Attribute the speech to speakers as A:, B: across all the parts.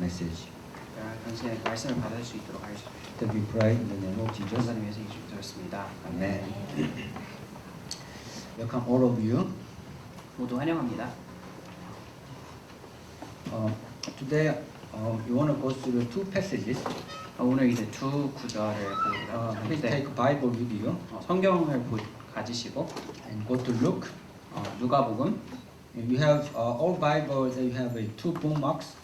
A: message.
B: 당신의 말씀을 받을 수 있도록 하여주십시오.
A: That we pray in the name of Jesus.
B: 하나님 위해서 기도드렸습니다.
A: Amen. Welcome all of you.
B: 모두 환영합니다.
A: Today we want to go through two passages.
B: 오늘 이제 두 구절을
A: Please
B: 보는데
A: take Bible with you
B: 성경을 가지시고
A: and go to Luke.
B: 누가복음
A: You have all Bibles. You have two bookmarks.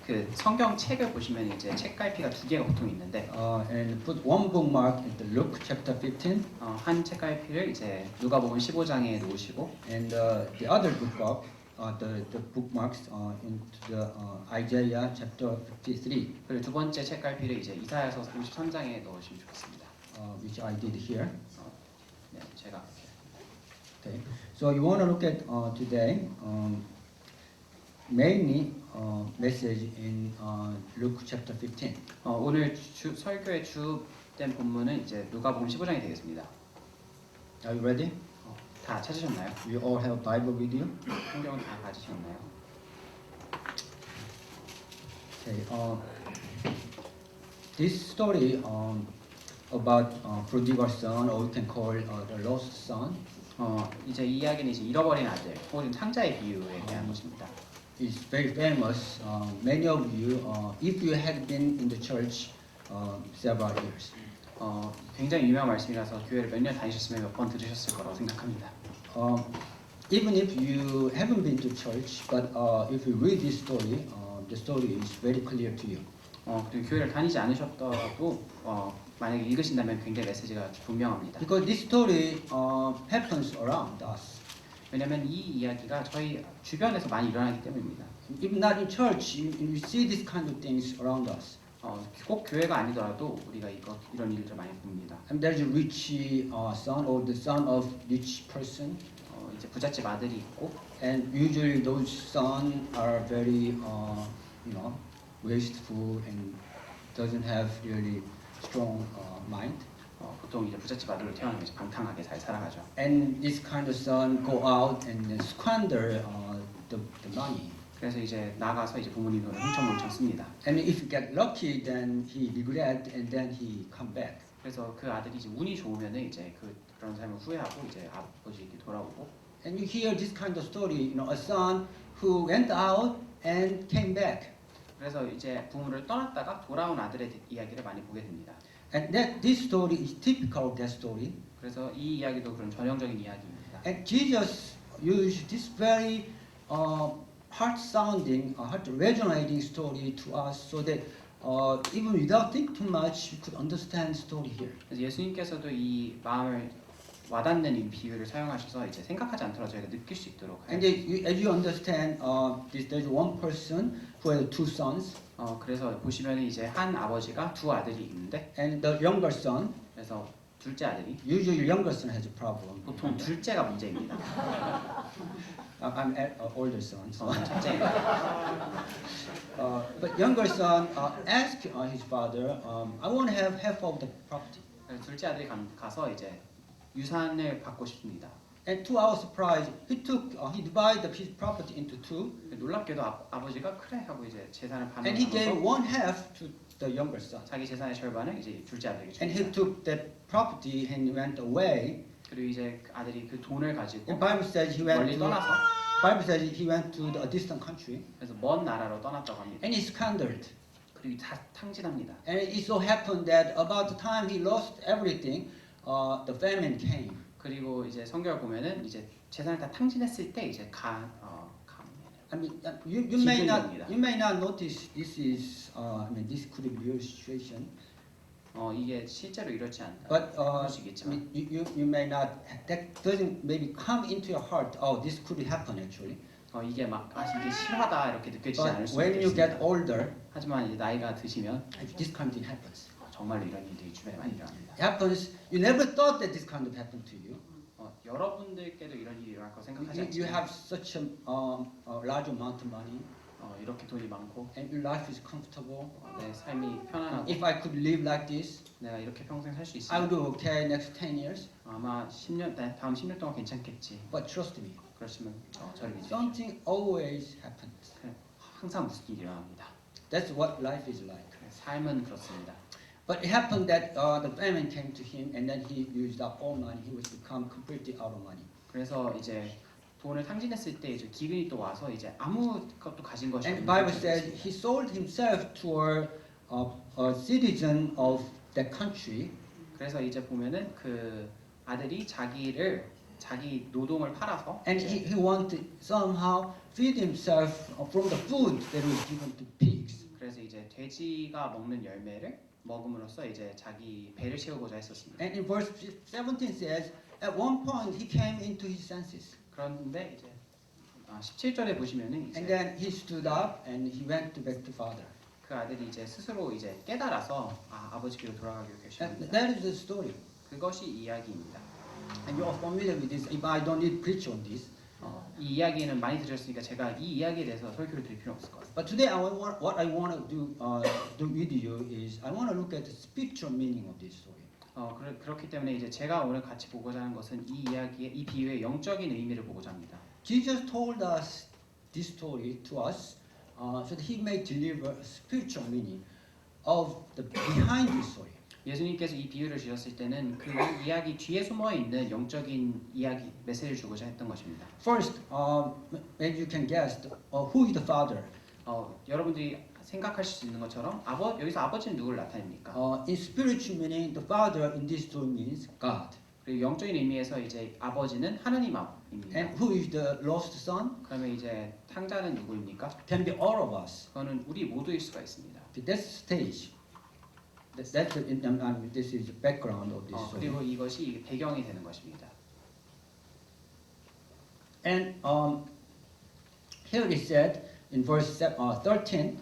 B: 그 성경 책을 보시면 이제 책갈피가 두 개가 보통 있는데
A: And put one bookmark in the Luke chapter 15.
B: 한 책갈피를 이제 누가복음 15장에 놓으시고
A: And the other bookmark, the bookmarks into the Isaiah chapter 53,
B: 그리고 두 번째 책갈피를 이제 이사야서 53장에 넣으시면 좋겠습니다.
A: which I did here.
B: 네, 제가
A: Okay. So you want to look at today mainly message in Luke chapter 15.
B: 오늘 설교의 주된 본문은 이제 누가복음 15장이 되겠습니다.
A: Are you ready?
B: 다 찾으셨나요?
A: You all have Bible with you?
B: 성경은 다 가지셨나요?
A: Okay. This story about prodigal son, or we can call the lost son,
B: 이제 이 이야기는 이제 잃어버린 아들 혹은 창자의 비유에 대한 것입니다.
A: is very famous. Many of you, if you had been in the church several years,
B: 굉장히 유명한 말씀이라서 교회를 몇 년 다니셨으면 몇 번 들으셨을 거라고 생각합니다.
A: even if you haven't been to church, but if you read this story, the story is very clear to you.
B: 그리고 교회를 다니지 않으셨더라도 만약에 읽으신다면 굉장히 메시지가 분명합니다.
A: Because this story happens around us.
B: 왜냐하면 이 이야기가 저희 주변에서 많이 일어나기 때문입니다.
A: If not in church, you see this kind of things around us.
B: 꼭 교회가 아니더라도 우리가 이런 일들을 많이 봅니다.
A: And there's a rich son, or the son of rich person.
B: 이제 부잣집 아들이 있고,
A: And usually those sons are very, wasteful and doesn't have really strong mind.
B: 보통 이제 부잣집 아들로 태어나면 이제 방탕하게 잘 살아가죠.
A: And this kind of son go out and squander the money.
B: 그래서 이제 나가서 이제 부모님 돈을 훔쳐뭉쳐 씁니다.
A: And if you get lucky, then he regret and then he come back.
B: 그래서 그 아들이 이제 운이 좋으면은 이제 그런 삶을 후회하고 이제 아버지에게 돌아오고.
A: And you hear this kind of story, a son who went out and came back.
B: 그래서 이제 부모를 떠났다가 돌아온 아들의 이야기를 많이 보게 됩니다.
A: And this story is typical of that story.
B: 그래서 이 이야기도 그런 전형적인 이야기입니다.
A: And Jesus used this very heart-sounding, heart-resonating story to us, so that even without thinking too much, we could understand the story here.
B: 그래서 예수님께서도 이 마음을 와닿는 이 비유를 사용하셔서 이제 생각하지 않더라도 저희가 느낄 수 있도록.
A: And as you understand, there's one person who has two sons.
B: 그래서 보시면 이제 한 아버지가 두 아들이 있는데,
A: And the younger son,
B: 그래서 둘째 아들이
A: usually younger son has a problem.
B: 보통 둘째가 문제입니다.
A: I'm older son. So.
B: 첫째가
A: But younger son asked his father, I want to have half of the property.
B: 둘째 아들이 가서 이제 유산을 받고 싶습니다.
A: And to our surprise, he divided his property into two.
B: 놀랍게도 아버지가 그래 하고 이제 재산을
A: And he gave
B: 반환하면서
A: one half to the younger son.
B: 자기 재산의 절반을 이제 둘째 아들에게
A: And he
B: 줍니다.
A: took that property and went away.
B: 그리고 이제 그 아들이 그 돈을 가지고
A: The Bible says he went
B: 멀리
A: to.
B: 떠나서
A: Bible says he went to a distant country.
B: 그래서 먼 나라로 떠났다고 합니다.
A: And he squandered.
B: 그리고 다 탕진합니다.
A: And it so happened that about the time he lost everything, the famine came.
B: 그리고 이제 성경을 보면은 이제 재산을 다 탕진했을 때 이제
A: I mean, you may not notice this is. This could be your situation.
B: 이게 실제로 이렇지 않다.
A: But
B: 할 수 있겠지만
A: you may not. That doesn't maybe come into your heart. Oh, this could happen actually.
B: 이게 막 이게 실화다 이렇게 느껴지지 않을
A: But
B: 수
A: when you get
B: 있겠습니다.
A: older,
B: 하지만 이제 나이가 드시면
A: this kind of thing happens.
B: 정말로 이런 일들이 주변에 많이 일어납니다.
A: It happens. You never thought that this kind of happened to you.
B: 여러분들께도 이런 일이 일어날 거 생각하지
A: You
B: 않지만
A: have such a large amount of money,
B: 이렇게 돈이 많고
A: and your life is comfortable.
B: 내 삶이 편안하고
A: If I could live like this,
B: 내가 이렇게 평생 살 수
A: I would
B: 있으면
A: do okay next 10 years.
B: 아마 10년 다음 10년 동안 괜찮겠지.
A: But trust me,
B: 그러시면 저를 믿으십시오.
A: something always happens.
B: 항상 무슨 일이 일어납니다.
A: That's what life is like.
B: 삶은 그렇습니다.
A: But it happened that the famine came to him, and then he used up all money. He was become completely out of money.
B: 그래서 이제 돈을 탕진했을 때 이제 기근이 또 와서 이제 아무것도 가진 것이
A: And
B: 없는
A: the Bible
B: 상태가
A: says
B: 됐습니다.
A: he sold himself to a citizen of that country,
B: 그래서 이제 보면은 그 아들이 자기 노동을 팔아서
A: and
B: 이제
A: he wanted somehow feed himself from the food that was given to pigs.
B: 그래서 이제 돼지가 먹는 열매를 먹음으로써 이제 자기 배를 채우고자 했었습니다.
A: And in verse 17 says, at one point he came into his senses,
B: 그런데 이제 17절에 보시면은
A: and
B: 이제
A: then he stood up and he went back to father.
B: 그 아들이 이제 스스로 이제 깨달아서 아버지께로 돌아가기로
A: And
B: 결심합니다.
A: that is the story.
B: 그것이 이야기입니다.
A: And you are familiar with this. If I don't need to preach on this.
B: 이 이야기는 많이 들으셨으니까 제가 이 이야기에 대해서 설교를 드릴 필요 없을 것 같아요.
A: But today, what I want to do with you is I want to look at the spiritual meaning of this story.
B: 그렇기 때문에 이제 제가 오늘 같이 보고자 하는 것은 이 이야기의 이 비유의 영적인 의미를 보고자 합니다.
A: Jesus told us this story to us so that He may deliver a spiritual meaning of the behind this story.
B: 예수님께서 이 비유를 주셨을 때는 그 이야기 뒤에 숨어 있는 영적인 이야기 메시지를 주고자 했던 것입니다.
A: First, maybe you can guess who is the father.
B: 여러분들이 생각하실 수 있는 것처럼 여기서 아버지는 누구를 나타냅니까?
A: In spiritual meaning, the father in this story means God.
B: 그리고 영적인 의미에서 이제 아버지는 하나님입니다.
A: And who is the lost son?
B: 그러면 이제 탕자는 누구입니까?
A: Can be all of us.
B: 그거는 우리 모두일 수가 있습니다.
A: That's stage. This is the background of this story.
B: 그리고 이것이 배경이 되는 것입니다.
A: And here it said in verse 13,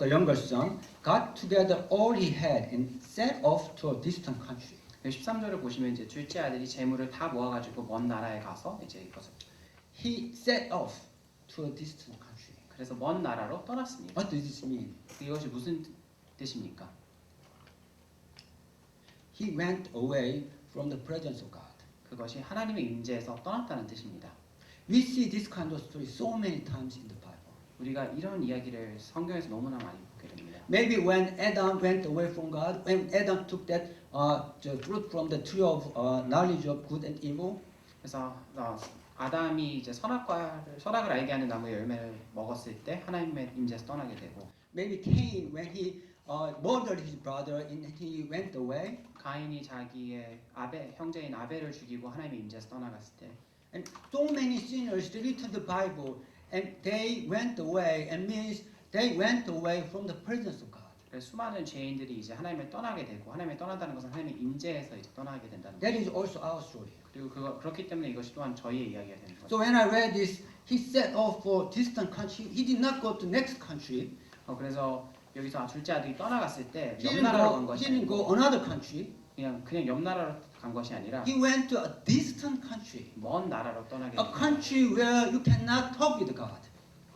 A: the younger son got together all he had and set off to a distant country.
B: 13절을 보시면 이제 둘째 아들이 재물을 다 모아가지고 먼 나라에 가서 이제 이것을
A: He set off to a distant country.
B: 그래서 먼 나라로 떠났습니다.
A: What does this mean?
B: 이것이 무슨 뜻입니까?
A: He went away from the presence of God.
B: 그것이 하나님의 임재에서 떠났다는 뜻입니다.
A: We see this kind of story so many times in the Bible.
B: 우리가 이런 이야기를 성경에서 너무나 많이 보게 됩니다.
A: Maybe when Adam went away from God, when Adam took that the fruit from the tree of knowledge of good and evil,
B: 그래서 아담이 이제 선악을 알게 하는 나무의 열매를 먹었을 때 하나님의 임재에서 떠나게 되고,
A: maybe Cain when he murdered his brother and he went away,
B: 가인이 자기의 형제인 아벨을 죽이고 하나님의 임재에서 떠나갔을 때,
A: and so many sinners read the Bible and they went away, and means they went away from the presence of God.
B: 그래서 수많은 죄인들이 이제 하나님을 떠나게 되고, 하나님을 떠난다는 것은 하나님의 임재에서 이제 떠나게 된다는
A: That
B: 거죠.
A: is also our story.
B: 그리고 그렇기 때문에 이것이 또한 저희의 이야기가 되는 거죠.
A: So when I read this, he set off for distant country. He did not go to next country.
B: 그래서 여기서 둘째 아들이 떠나갔을 때
A: He
B: 옆
A: didn't
B: 나라로
A: go,
B: 간 것이
A: he didn't
B: 아니고
A: go another country.
B: 그냥 옆 나라로 간 것이 아니라
A: He went to a distant country.
B: 먼 나라로 떠나게
A: A
B: 됩니다.
A: country where you cannot talk with God.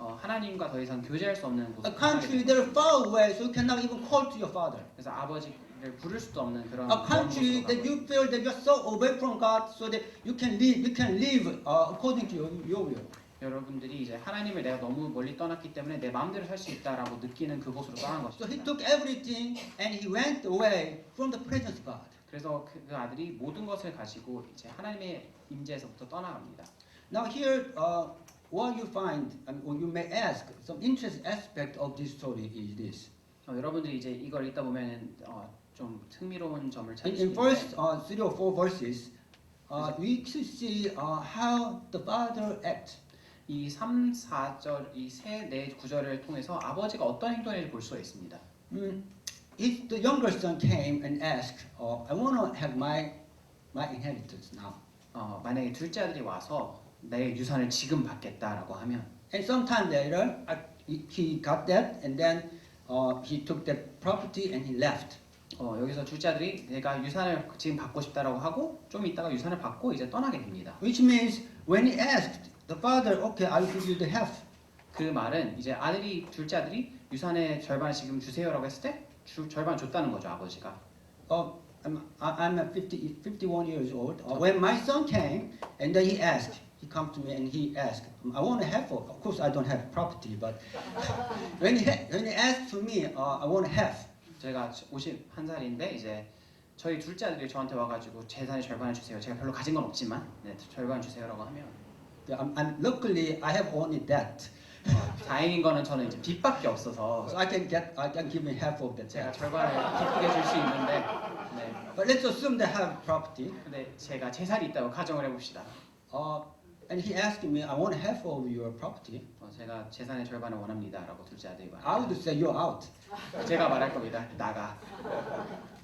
B: 하나님과 더 이상 교제할 수 없는
A: A
B: 곳으로 떠나게
A: country
B: 됩니다.
A: that is far away, so you cannot even call to your father.
B: 그래서 아버지를 부를 수도 없는 그런
A: A country
B: 곳으로
A: that
B: 가고
A: you feel that you're so away from God, so that you can live according to your will.
B: 여러분들이 이제 하나님을 내가 너무 멀리 떠났기 때문에 내 마음대로 살 수 있다라고 느끼는 그곳으로 떠난
A: So he
B: 것입니다.
A: took everything and he went away from the presence of God.
B: 그래서 그 아들이 모든 것을 가지고 이제 하나님의 임재에서부터 떠나갑니다.
A: Now here, what you find, or you may ask, some interesting aspect of this story is this.
B: 여러분들이 이제 이걸 읽다 보면은 좀 흥미로운 점을 찾을 수
A: In verse
B: 있는데
A: 3 or 4 verses, we could see how the father acts.
B: 이 3, 4절, 이 3, 4 구절을 통해서 아버지가 어떤 행동을 볼 수가 있습니다.
A: If the younger son came and asked, I want to have my inheritance now.
B: 만약에 둘째 아들이 와서 내 유산을 지금 받겠다라고 하면
A: And sometime later, he got that, and then he took that property and he left.
B: 여기서 둘째 아들이 내가 유산을 지금 받고 싶다라고 하고 좀 있다가 유산을 받고 이제 떠나게 됩니다.
A: Which means when he asked the father, okay, I will give you the half.
B: 그 말은 이제 둘째 아들이 유산의 절반을 지금 주세요라고 했을 때 절반 줬다는 거죠, 아버지가.
A: I'm 51 years old. When my son came, and then he asked, he comes to me and he asks, I want to have, of course I don't have property, but when he asks to me, I want to have,
B: 제가 51살인데 이제 저희 둘째 아들이 저한테 와가지고 재산의 절반을 주세요. 제가 별로 가진 건 없지만 네, 절반 주세요라고 하면
A: I'm luckily I have only that,
B: 다행인 거는 저는 이제 빚밖에 없어서
A: so I can give him half of that.
B: 제가 절반을 기쁘게 줄 수 있는데 네.
A: But let's assume they have property.
B: 근데 제가 재산이 있다고 가정을 해봅시다.
A: And he asked me, I want half of your property.
B: 제가 재산의 절반을 원합니다라고 둘째 아들이
A: I
B: 말해요.
A: would say you're out,
B: 제가 말할 겁니다. 나가.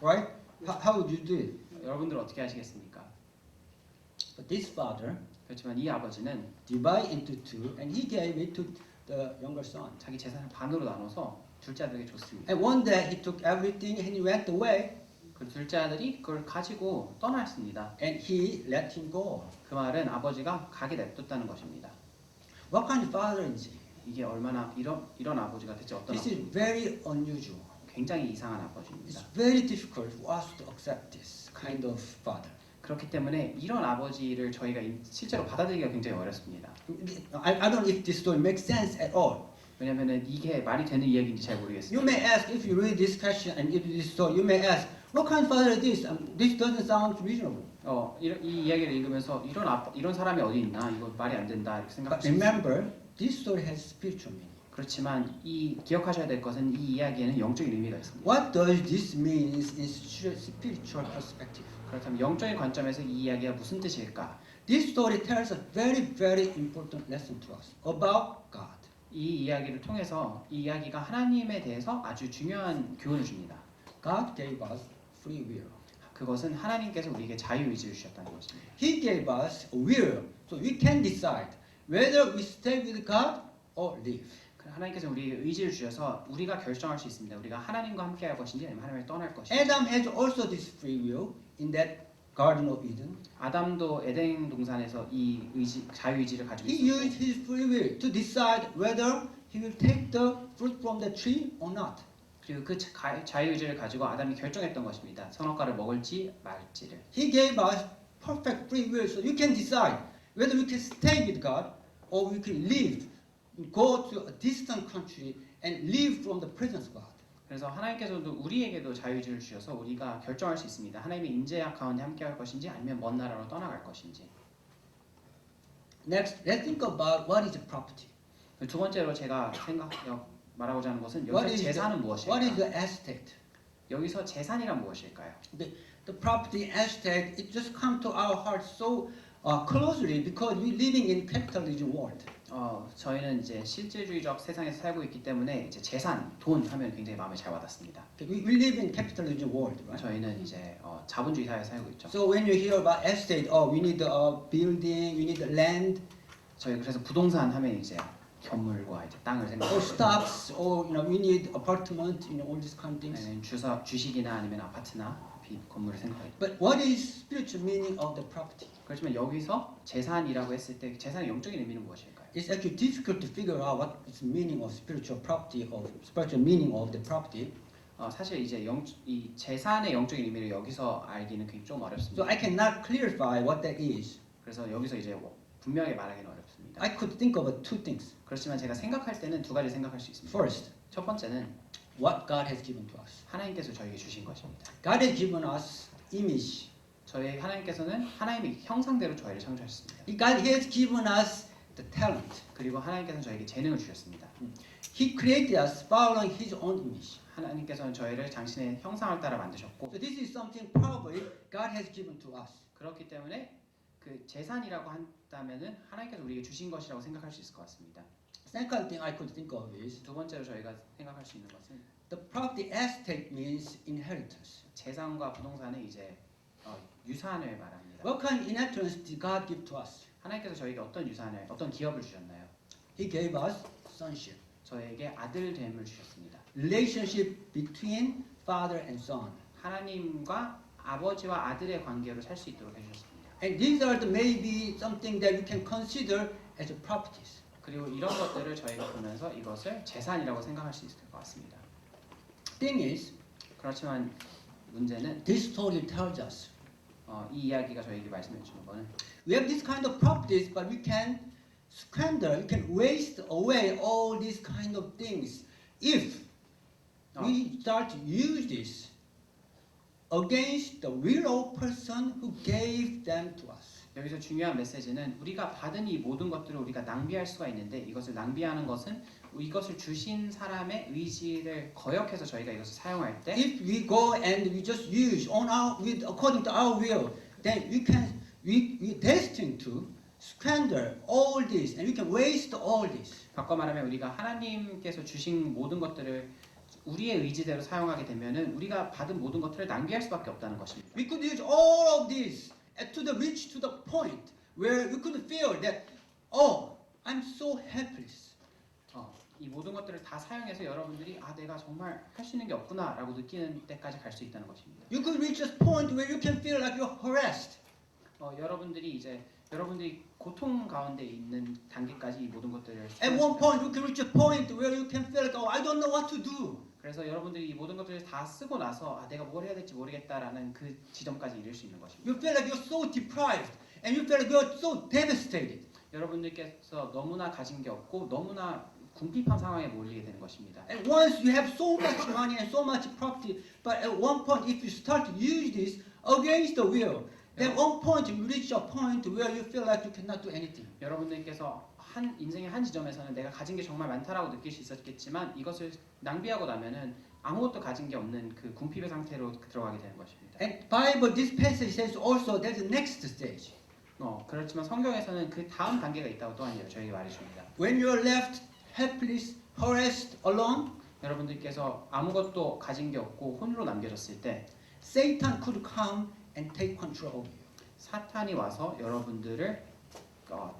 A: right? How would you do it?
B: 여러분들 어떻게 하시겠습니까?
A: But this father
B: 그렇지만 이 아버지는
A: divided into two, and he gave it to the younger son.
B: 자기 재산을 반으로 나눠서 둘째 아들에게 줬습니다.
A: And one day he took everything and he went away,
B: 그 둘째 아들이 그걸 가지고 떠났습니다.
A: and he let him go.
B: 그 말은 아버지가 가게 냅뒀다는 것입니다.
A: What kind of father is he?
B: 이게 얼마나 이런 아버지가 대체 어떤
A: This is very unusual.
B: 굉장히 이상한 아버지입니다.
A: It's very difficult for us to accept this kind of father.
B: 그렇기 때문에 이런 아버지를 저희가 실제로 받아들이기가 굉장히 어렵습니다.
A: I don't know if this story makes sense at all.
B: 왜냐하면 이게 말이 되는 이야기인지 잘
A: You
B: 모르겠습니다.
A: may ask, if you read this question and read this story, you may ask, what kind of father is this? This doesn't sound reasonable.
B: 이 이야기를 읽으면서 이런 사람이 어디 있나? 이거 말이 안 된다 이렇게 생각할
A: But
B: 수 있습니다.
A: remember, this story has spiritual meaning.
B: 그렇지만 기억하셔야 될 것은 이 이야기에는 영적인 의미가 있습니다.
A: What does this mean in spiritual perspective?
B: 그렇다면 영적인 관점에서 이 이야기가 무슨 뜻일까?
A: This story tells a very, very important lesson to us about God.
B: 이 이야기를 통해서 이 이야기가 하나님에 대해서 아주 중요한 교훈을 줍니다.
A: God gave us free will.
B: 그것은 하나님께서 우리에게 자유의지를 주셨다는 것입니다.
A: He gave us a will, so we can decide whether we stay with God or leave.
B: 하나님께서 우리에게 의지를 주셔서 우리가 결정할 수 있습니다. 우리가 하나님과 함께할 것인지 아니면 하나님을 떠날 것인지.
A: Adam has also this free will in that Garden of Eden.
B: 아담도 에덴 동산에서 이 자유의지를 가지고
A: He used
B: 있었고
A: his free will to decide whether he will take the fruit from the tree or not.
B: 그리고 그 자유의지를 가지고 아담이 결정했던 것입니다. 선악과를 먹을지 말지를.
A: He gave us perfect free will, so you can decide whether we can stay with God or we can leave, go to a distant country and live from the presence of God.
B: 그래서 하나님께서도 우리에게도 자유의지를 주셔서 우리가 결정할 수 있습니다. 하나님의 인재 가운데 함께할 것인지 아니면 먼 나라로 떠나갈 것인지.
A: Next, let's think about what is property.
B: 두 번째로 제가 말하고자 하는 것은
A: What
B: 여기서
A: is
B: 재산은
A: what is
B: 무엇일까?
A: the estate?
B: 여기서 재산이란 무엇일까요?
A: The property estate, it just come to our heart so closely because we're living in capitalism world.
B: 저희는 이제 실질주의적 세상에서 살고 있기 때문에 이제 재산, 돈 하면 굉장히 마음에 잘 와닿습니다.
A: We live in capitalism world, right?
B: 저희는 이제 자본주의 사회에 살고 있죠.
A: So when you hear about estate, we need a building, we need land,
B: 저희 그래서 부동산 하면 이제 건물과 이제 땅을
A: or
B: 생각하고
A: stocks, or we need apartment, all these kind of things.
B: 주식이나 아니면 아파트나 건물을 생각하죠.
A: But what is spiritual meaning of the property?
B: 그렇지만 여기서 재산이라고 했을 때 재산의 영적인 의미는 무엇일까요?
A: It's actually difficult to figure out what is the meaning of spiritual property or spiritual meaning of the property.
B: 사실 이제 이 재산의 영적인 의미를 여기서 알기는 굉장히 좀
A: So
B: 어렵습니다.
A: I cannot clarify what that is.
B: 그래서 여기서 이제 분명히 말하기는 어렵습니다.
A: I could think of two things.
B: 그렇지만 제가 생각할 때는 두 가지 생각할 수 있습니다.
A: First,
B: 첫 번째는
A: what God has given to us.
B: 하나님께서 저에게 주신 것입니다.
A: God has given us image.
B: 하나님께서는 하나님의 형상대로 저희를 창조하셨습니다.
A: God has given us the talent.
B: 그리고 하나님께서는 저에게 재능을 주셨습니다.
A: He created us following His own image.
B: 하나님께서는 저희를 당신의 형상을 따라 만드셨고
A: So this is something probably God has given to us.
B: 그렇기 때문에 그 재산이라고 한다면은 하나님께서 우리에게 주신 것이라고 생각할 수 있을 것 같습니다.
A: Second thing I could think of is
B: 두 번째로 저희가 생각할 수 있는 것은
A: the property estate means inheritance.
B: 재산과 부동산의 이제 유산을 말합니다.
A: What kind of inheritance did God give to us?
B: 하나님께서 저에게 어떤 기업을 주셨나요?
A: He gave us sonship.
B: 저에게 아들됨을 주셨습니다.
A: Relationship between father and son.
B: 하나님과 아버지와 아들의 관계로 살 수 있도록 해주셨습니다.
A: And these are the maybe something that we can consider as properties.
B: 그리고 이런 것들을 저희가 보면서 이것을 재산이라고 생각할 수 있을 것 같습니다.
A: Thing is,
B: 그렇지만 문제는
A: this story tells us
B: 이 이야기가 저에게 말씀해 주는 거는
A: we have this kind of properties, but we can squander, we can waste away all these kind of things if we start to use this against the real person who gave them to us.
B: 여기서 중요한 메시지는 우리가 받은 이 모든 것들을 우리가 낭비할 수가 있는데 이것을 낭비하는 것은 이것을 주신 사람의 의지를 거역해서 저희가 이것을 사용할 때
A: If we go and we just use on our with according to our will, then we destined to squander all this and we can waste all this.
B: 바꿔 말하면 우리가 하나님께서 주신 모든 것들을 우리의 의지대로 사용하게 되면은 우리가 받은 모든 것들을 낭비할 수밖에 없다는 것입니다.
A: We could use all of this to the reach to the point where we could feel that oh, I'm so helpless.
B: 이 모든 것들을 다 사용해서 여러분들이 내가 정말 할 수 있는 게 없구나라고 느끼는 때까지 갈 수 있다는 것입니다.
A: You could reach a point where you can feel like you're harassed.
B: 여러분들이 고통 가운데 있는 단계까지 이 모든 것들을
A: At one point, you can reach a point where you can feel like, oh, I don't know what to do.
B: 그래서 여러분들이 이 모든 것들을 다 쓰고 나서 내가 뭘 해야 될지 모르겠다라는 그 지점까지 이룰 수 있는 것입니다.
A: You feel like you're so deprived, and you feel like you're so devastated.
B: 여러분들께서 너무나 가진 게 없고 너무나 궁핍한 상황에 몰리게 되는 것입니다.
A: And once you have so much money and so much property, but at one point, if you start to use this against the will, then one point you reach a point where you feel like you cannot do anything.
B: 여러분들께서 인생의 한 지점에서는 내가 가진 게 정말 많다라고 느낄 수 있었겠지만 이것을 낭비하고 나면은 아무것도 가진 게 없는 그 궁핍의 상태로 들어가게 되는 것입니다.
A: And Bible, this passage says also there's a next stage.
B: 그렇지만 성경에서는 그 다음 단계가 있다고 또한 저에게 말해줍니다.
A: When you're left helpless, harassed, alone,
B: 여러분들께서 아무것도 가진 게 없고 홀로 남겨졌을 때
A: Satan could come and take control of you.
B: 사탄이 와서 여러분들을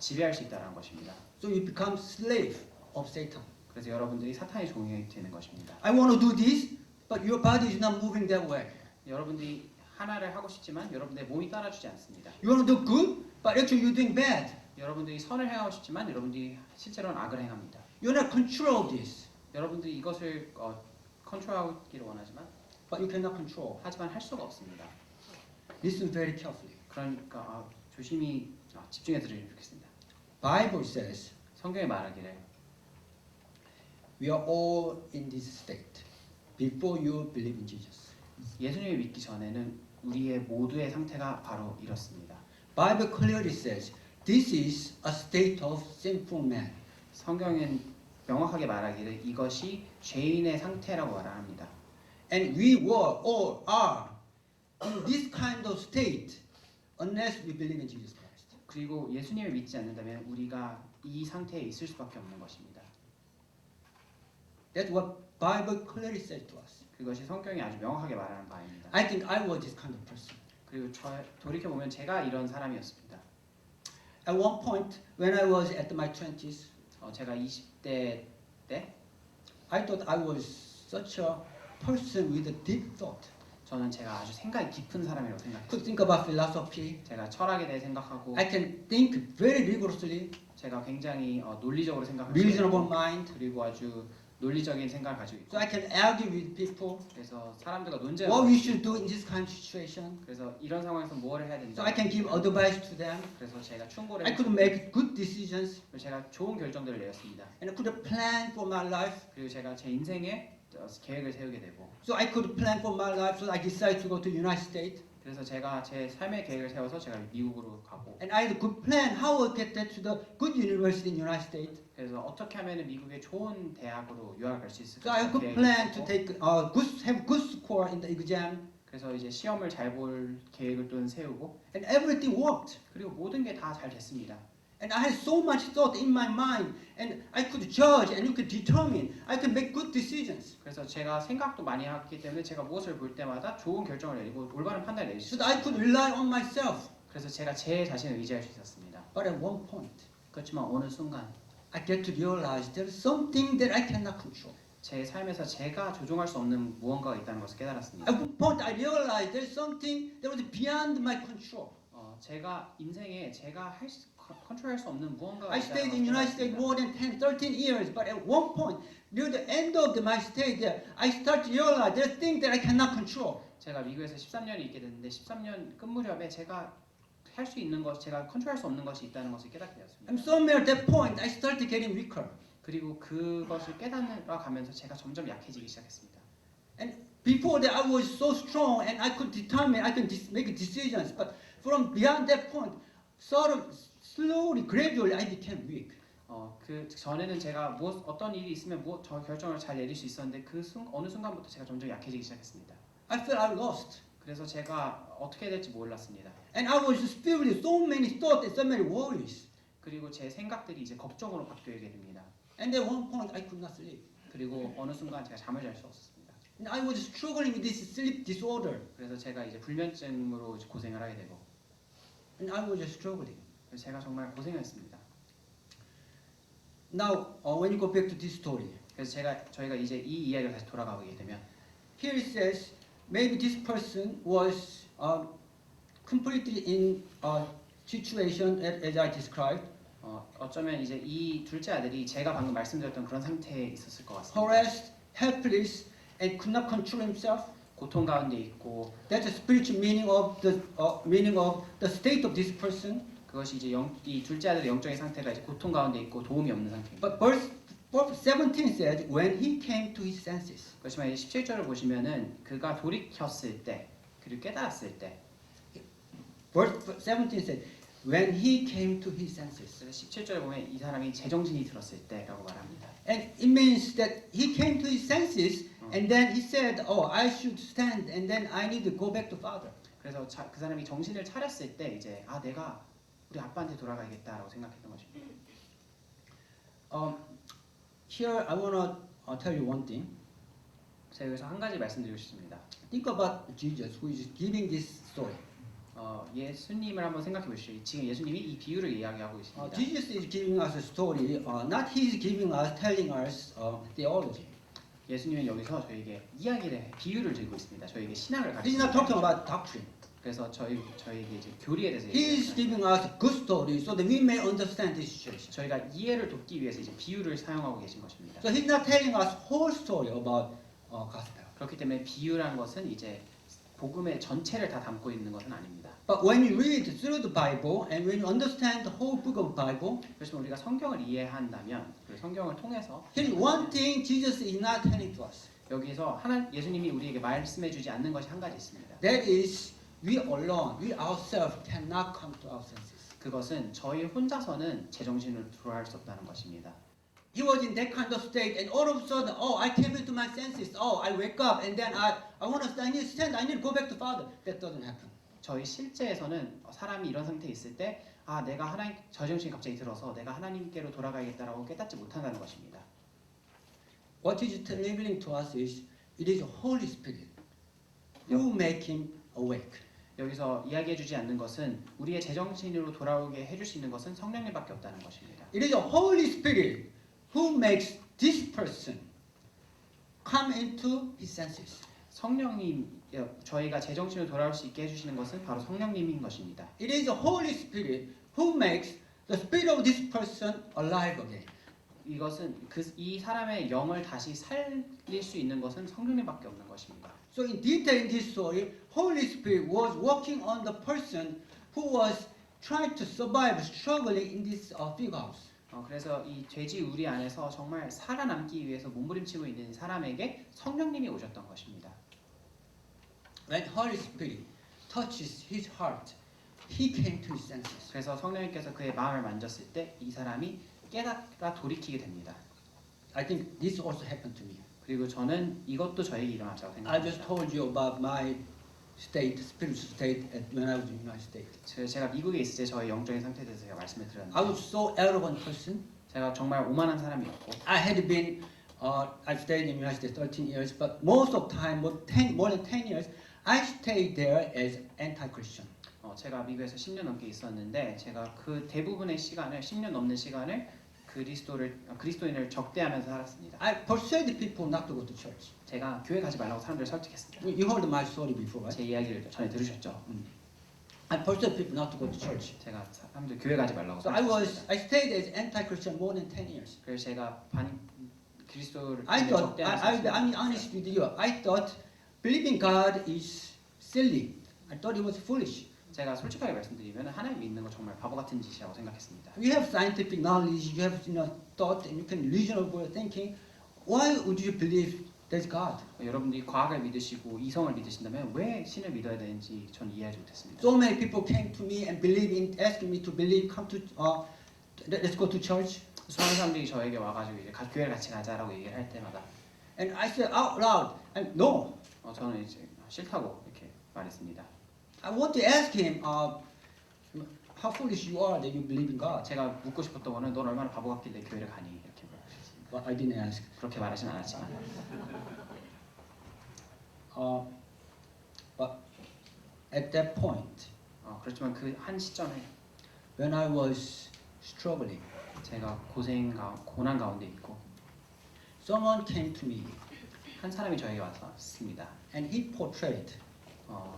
B: 지배할 수 있다는 것입니다.
A: So you become slave of Satan.
B: 그래서 여러분들이 사탄의 종이 되는 것입니다.
A: I want to do this, but your body is not moving that way.
B: 여러분들이 하나를 하고 싶지만 여러분들의 몸이 따라주지 않습니다.
A: You want to do good, but actually you're doing bad.
B: 여러분들이 선을 행하고 싶지만 여러분들이 실제로는 악을 행합니다.
A: You're not control of this,
B: 여러분들이 이것을 컨트롤하기를 원하지만
A: but you cannot control.
B: 하지만 할 수가 없습니다.
A: Listen very carefully.
B: 그러니까 조심히 집중해 드리면 좋겠습니다.
A: Bible says
B: 성경에 말하기를
A: we are all in this state before you believe in Jesus.
B: 예수님을 믿기 전에는 우리의 모두의 상태가 바로 이렇습니다.
A: Bible clearly says this is a state of sinful man.
B: 성경은 명확하게 말하기를 이것이 죄인의 상태라고 말합니다.
A: And we were or are in this kind of state unless we believe in Jesus Christ.
B: 그리고 예수님을 믿지 않는다면 우리가 이 상태에 있을 수밖에 없는 것입니다.
A: That's what Bible clearly says to us.
B: 그것이 성경이 아주 명확하게 말하는 바입니다.
A: I think I was this kind of person.
B: 그리고 돌이켜 보면 제가 이런 사람이었습니다.
A: At one point, when I was at my 20s,
B: 제가 20대 때
A: I thought I was such a person with a deep thought.
B: 저는 제가 아주 생각이 깊은 사람이라고 생각했어요.
A: Could think about philosophy.
B: 제가 철학에 대해 생각하고
A: I can think very rigorously,
B: 제가 굉장히 논리적으로 생각할 수
A: reasonable
B: 있고
A: mind.
B: 그리고 아주 논리적인 생각을 가지고 있고
A: So I can argue with people
B: 그래서 사람들과
A: what
B: 논쟁하고
A: we should do in this kind of situation.
B: 그래서 이런 상황에서 뭘 해야 된다.
A: So I can give advice to them.
B: 그래서 제가 충고를
A: I could make good decisions
B: 그리고 제가 좋은 결정들을 내렸습니다.
A: and I could plan for my life.
B: 그리고 제가 제 인생에 계획을 세우게 되고
A: So I could plan for my life. So I decided to go to United States.
B: 그래서 제가 제 삶의 계획을 세워서 제가 미국으로 가고
A: And I had a good plan how I get that to the good university in United States.
B: 그래서 어떻게 하면 미국의 좋은 대학으로 유학을 갈 수
A: So I
B: 있을까
A: had a good plan to take have good score in the exam.
B: 그래서 이제 시험을 잘 볼 계획을 또 세우고
A: And everything worked.
B: 그리고 모든 게 다 잘 됐습니다.
A: And I had so much thought in my mind, and I could judge, and you could determine. I could make good decisions.
B: 그래서 제가 생각도 많이 했기 때문에 제가 무엇을 볼 때마다 좋은 결정을 내리고 올바른 판단을 내릴 수
A: So that I
B: 있었습니다.
A: could rely on myself.
B: 그래서 제가 제 자신을 의지할 수 있었습니다.
A: But at one point,
B: 그렇지만 어느 순간
A: I get to realize there's something that I cannot control.
B: 제 삶에서 제가 조종할 수 없는 무언가가 있다는 것을 깨달았습니다.
A: At one point, I realized there's something that was beyond my control.
B: 제가 인생에 제가 컨트롤할 수 없는 무언가가
A: I stayed in United States more than 10, 13 years, but at one point, near the end of my stay there, I start to realize there's things that I cannot control.
B: 제가 미국에서 13년이 있게 됐는데 13년 끝 무렵에 제가 할 수 있는 것, 제가 컨트롤할 수 없는 것이 있다는 것을 깨닫게 되었습니다.
A: And somewhere at that point, I started getting weaker.
B: 그리고 그것을 깨달아 가면서 제가 점점 약해지기 시작했습니다.
A: And before that, I was so strong and I could determine, I could make decisions. But from beyond that point, sort of slowly, gradually, I became weak.
B: 그 전에는 제가 어떤 일이 있으면 저 결정을 잘 내릴 수 있었는데 어느 순간부터 제가 점점 약해지기 시작했습니다.
A: I felt I lost.
B: 그래서 제가 어떻게 해야 될지 몰랐습니다.
A: And I was filled with so many thoughts and so many worries.
B: 그리고 제 생각들이 이제 걱정으로 바뀌게 됩니다.
A: And at one point, I could not sleep.
B: 그리고 어느 순간 제가 잠을 잘 수 없었습니다.
A: And I was struggling with this sleep disorder.
B: 그래서 제가 이제 불면증으로 고생을 하게 되고,
A: And I was struggling.
B: 그래서 제가 정말 고생했습니다.
A: Now, when you go back to this story,
B: 그래서 저희가 이제 이 이야기를 다시 돌아가게 되면,
A: here it says, maybe this person was completely in a situation as I described,
B: 어쩌면 이제 이 둘째 아들이 제가 방금 말씀드렸던 그런 상태에 있었을 것 같습니다.
A: harassed, helpless, and could not control himself.
B: 고통 가운데 있고,
A: That's the spiritual meaning of the state of this person.
B: 그것이 이제 이 둘째 아들의 영적인 상태가 이제 고통 가운데 있고 도움이 없는 상태입니다.
A: But verse 17 says, when he came to his senses.
B: 그렇지만 이제 17절을 보시면은 그가 돌이켰을 때, 그리고 깨달았을 때,
A: Verse 17 says, when he came to his senses.
B: 그래서 17절에 보면 이 사람이 제정신이 들었을 때라고 말합니다.
A: And it means that he came to his senses, and then he said, "Oh, I should stand, and then I need to go back to father."
B: 그래서 그 사람이 정신을 차렸을 때 이제 내가 우리 아빠한테 돌아가야겠다라고 생각했던 것입니다.
A: Here I want to tell you one thing.
B: 제가 여기서 한 가지 말씀드리고 싶습니다.
A: Think about Jesus, who is giving this story.
B: 예수님을 한번 생각해 보시죠. 지금 예수님이 이 비유를 이야기하고 있습니다.
A: Jesus is giving us a story, not he is giving us, telling us theology.
B: 예수님은 여기서 저에게 비유를 들고 있습니다. 저에게 신학을
A: He's not talking
B: 가르치십니다.
A: about doctrine.
B: 그래서 저에게 이제 교리에 대해서
A: He is
B: 얘기합니다.
A: giving us a good story so that we may understand this situation.
B: 저희가 이해를 돕기 위해서 이제 비유를 사용하고 계신 것입니다.
A: So he's not telling us whole story about gospel.
B: 그렇기 때문에 비유라는 것은 이제 복음의 전체를 다 담고 있는 것은 아닙니다.
A: But when you read through the Bible and when you understand the whole book of Bible,
B: 그렇지만 우리가 성경을 이해한다면 그 성경을 통해서
A: here is one thing Jesus is not telling to us.
B: 여기서 예수님이 우리에게 말씀해주지 않는 것이 한 가지 있습니다.
A: That is, we alone, we ourselves cannot come to our senses.
B: 그것은 저희 혼자서는 제정신으로 돌아갈 수 없다는 것입니다.
A: He was in that kind of state, and all of a sudden, oh, I came into my senses. Oh, I wake up, and then I need to stand. I need to go back to Father. That doesn't happen.
B: 저희 실제에서는 사람이 이런 상태에 있을 때 내가 하나님 제정신이 갑자기 들어서 내가 하나님께로 돌아가야겠다라고 깨닫지 못한다는 것입니다.
A: What is revealing to us is it is the Holy Spirit who make him awake.
B: 여기서 이야기해주지 않는 것은 우리의 제정신으로 돌아오게 해줄 수 있는 것은 성령님밖에 없다는 것입니다.
A: It is the Holy Spirit who makes this person come into his senses.
B: 성령님, 저희가 제정신으로 돌아올 수 있게 해주시는 것은 바로 성령님인 것입니다.
A: It is the Holy Spirit who makes the spirit of this person alive again.
B: 이것은 이 사람의 영을 다시 살릴 수 있는 것은 성령님밖에 없는 것입니다.
A: So in detail in this story, Holy Spirit was working on the person who was trying to survive, struggling in this fig house.
B: 그래서 이 돼지 우리 안에서 정말 살아남기 위해서 몸부림치고 있는 사람에게 성령님이 오셨던 것입니다.
A: When Holy Spirit touches his heart, he came to his senses.
B: 그래서 성령님께서 그의 마음을 만졌을 때 이 사람이 깨닫다 돌이키게 됩니다.
A: I think this also happened to me.
B: 그리고 저는 이것도 저에게 일어났다고
A: I just
B: 생각합니다.
A: told you about my state, spiritual state when I was in the United States.
B: 제가 미국에 있을 때 저의 영적인 상태에 대해서 제가 말씀을
A: I
B: 드렸는데
A: was so arrogant person.
B: 제가 정말 오만한 사람이었고
A: I had been, I stayed in the United States 13 years, but most of the time, more than 10 years, I stayed there as anti-Christian.
B: 제가 미국에서 10년 넘게 있었는데 제가 그 대부분의 시간을 10년 넘는 시간을 그리스도인을 적대하면서 살았습니다.
A: I persuaded people not to go to church.
B: 제가 교회 가지 말라고 사람들을 설득했습니다.
A: You heard my story before, right?
B: 제 이야기를 전에 들으셨죠?
A: I persuaded people not to go to church.
B: 제가 사람들 교회 가지 말라고
A: So
B: 설득했습니다.
A: I stayed as anti-Christian more than 10 years.
B: 그래서 제가 그리스도를
A: I thought,
B: 적대하면서
A: I'm honest with you. I thought believing God is silly. I thought it was foolish.
B: 제가 솔직하게 말씀드리면 하나님 믿는 거 정말 바보 같은 짓이라고 생각했습니다.
A: You have scientific knowledge, you have thought, and you can reasonable thinking. Why would you believe there's God?
B: 여러분들이 과학을 믿으시고 이성을 믿으신다면 왜 신을 믿어야 되는지 전 이해하지 못했습니다.
A: So many people came to me and believe in, asking me to believe, come to, let's go to church.
B: 수많은 사람들이 저에게 와가지고 이제 교회를 같이 가자라고 얘기를 할 때마다
A: And I said out loud, and no.
B: 저는 이제 싫다고 이렇게 말했습니다.
A: I want to ask him, how foolish you are that you believe in God.
B: 제가 묻고 싶었던 거는 넌 얼마나 바보 같길래 교회를 가니 이렇게 말했습니다.
A: But I didn't ask.
B: 그렇게 말하진 않았지만
A: But at that point,
B: 그렇지만 그 한 시점에
A: when I was struggling,
B: 제가 고난 가운데 있고
A: someone came to me
B: 한 사람이 저에게 왔습니다.
A: and he portrayed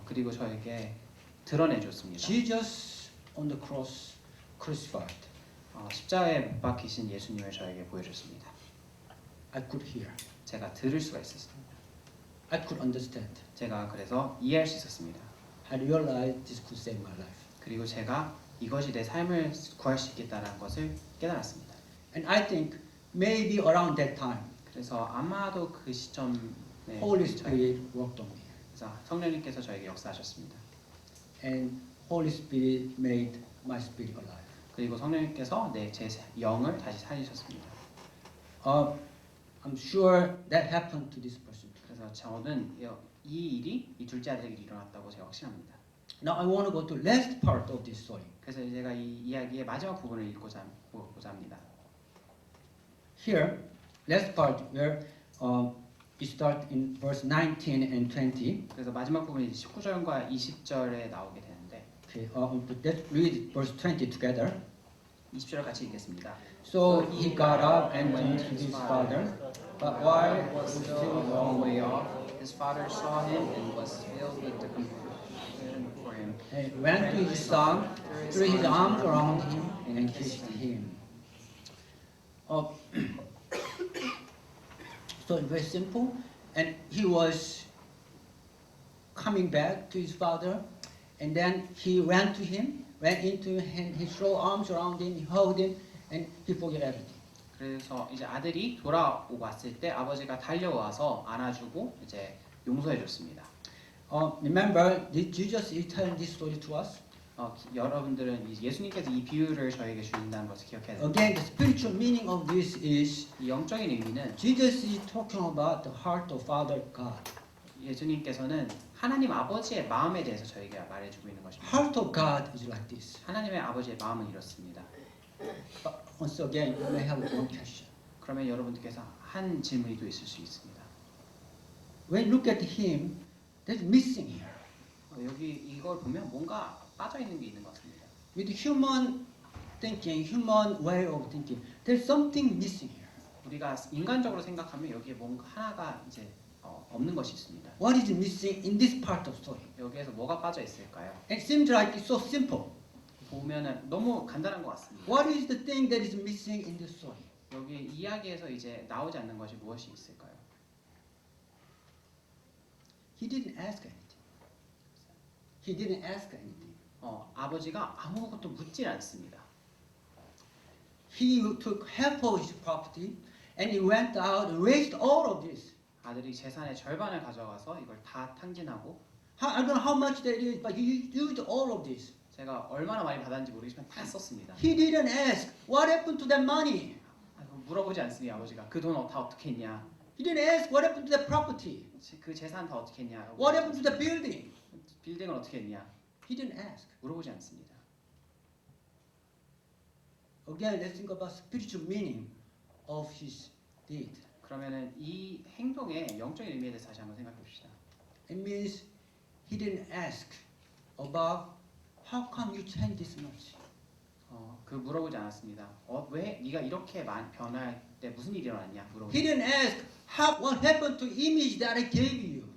B: 그리고 저에게 드러내줬습니다.
A: Jesus on the cross crucified.
B: 십자가에 못 박히신 예수님을 저에게 보여줬습니다.
A: I could hear.
B: 제가 들을 수가 있었습니다.
A: I could understand.
B: 제가 그래서 이해할 수 있었습니다.
A: I realized this could save my life.
B: 그리고 제가 이것이 내 삶을 구할 수 있겠다는 것을 깨달았습니다.
A: And I think maybe around that time,
B: 그래서 아마도 그 시점에
A: Holy Spirit worked on me.
B: 그래서 성령님께서 저에게 역사하셨습니다.
A: And Holy Spirit made my spirit alive.
B: 그리고 성령님께서 제 영을 다시 살리셨습니다.
A: I'm sure that happened to this person.
B: 그래서 저는 이 둘째 아들에게 일어났다고 제가 확신합니다.
A: Now I want to go to last part of this story.
B: 그래서 제가 이 이야기의 마지막 부분을 읽고자 합니다.
A: Here, last part where it starts in verse 19 and 20.
B: 그래서 마지막 부분이 19절과 20절에 나오게 되는데
A: Okay, let's read verse 20 together.
B: 20절 같이 읽겠습니다.
A: So he got up and went to his father, but while he was still a long way off,
B: His father saw him and was filled with the compassion for him.
A: he went to his son, threw his arms around him, and kissed him. So it's very simple. And he was coming back to his father, and then he ran to him, went into him, he threw arms around him, he hugged him, and he forgot everything.
B: 그래서 이제 아들이 돌아오고 왔을 때 아버지가 달려와서 안아주고 이제 용서해줬습니다.
A: Remember, did Jesus is telling this story to us?
B: 여러분들은 예수님께서 이 비유를 저에게 주신다는 것을 기억해야 됩니다.
A: Again, the spiritual meaning of this is
B: 이 영적인 의미는
A: Jesus is talking about the heart of Father God.
B: 예수님께서는 하나님 아버지의 마음에 대해서 저에게 말해주고 있는 것입니다.
A: Heart of God is like this.
B: 하나님의 아버지의 마음은 이렇습니다.
A: But once again, you may have one question.
B: 그러면 여러분들께서 한 질문이 또 있을 수 있습니다.
A: When you look at him, there's missing here.
B: 여기 이걸 보면 뭔가 빠져 있는 게 있는 것 같습니다.
A: With human thinking, human way of thinking, there's something missing here.
B: 우리가 인간적으로 생각하면 여기에 뭔가 하나가 이제 없는 것이 있습니다.
A: What is missing in this part of story?
B: 여기에서 뭐가 빠져 있을까요?
A: It seems like it's so simple.
B: 보면은 너무 간단한 것 같습니다.
A: What is the thing that is missing in this story?
B: 여기 이야기에서 이제 나오지 않는 것이 무엇이 있을까요?
A: He didn't ask anything. He didn't ask anything.
B: 아버지가 아무것도 묻질 않습니다.
A: He took half of his property and he went out and raised all of this.
B: 아들이 재산의 절반을 가져가서 이걸 다 탕진하고
A: I don't know how much that is, but he used all of this.
B: 제가 얼마나 많이 받았는지 모르겠지만 다 썼습니다.
A: He didn't ask, what happened to that money?
B: 물어보지 않습니다. 아버지가 그 돈 다 어떻게 했냐?
A: He didn't ask, what happened to that property?
B: 그 재산 다 어떻게 했냐?
A: What happened to the building?
B: 빌딩은 어떻게 했냐?
A: He didn't ask.
B: 물어보지 않습니다.
A: Again, let's think about spiritual meaning of his deed.
B: 그러면은 이 행동의 영적인 의미에 대해서 다시 한번 생각해 봅시다.
A: It means he didn't ask about how come you changed this much?
B: 그 물어보지 않았습니다. 왜 네가 이렇게 변할 때 무슨 일이 일어났냐? 물어보지.
A: He didn't ask what happened to image that I gave you.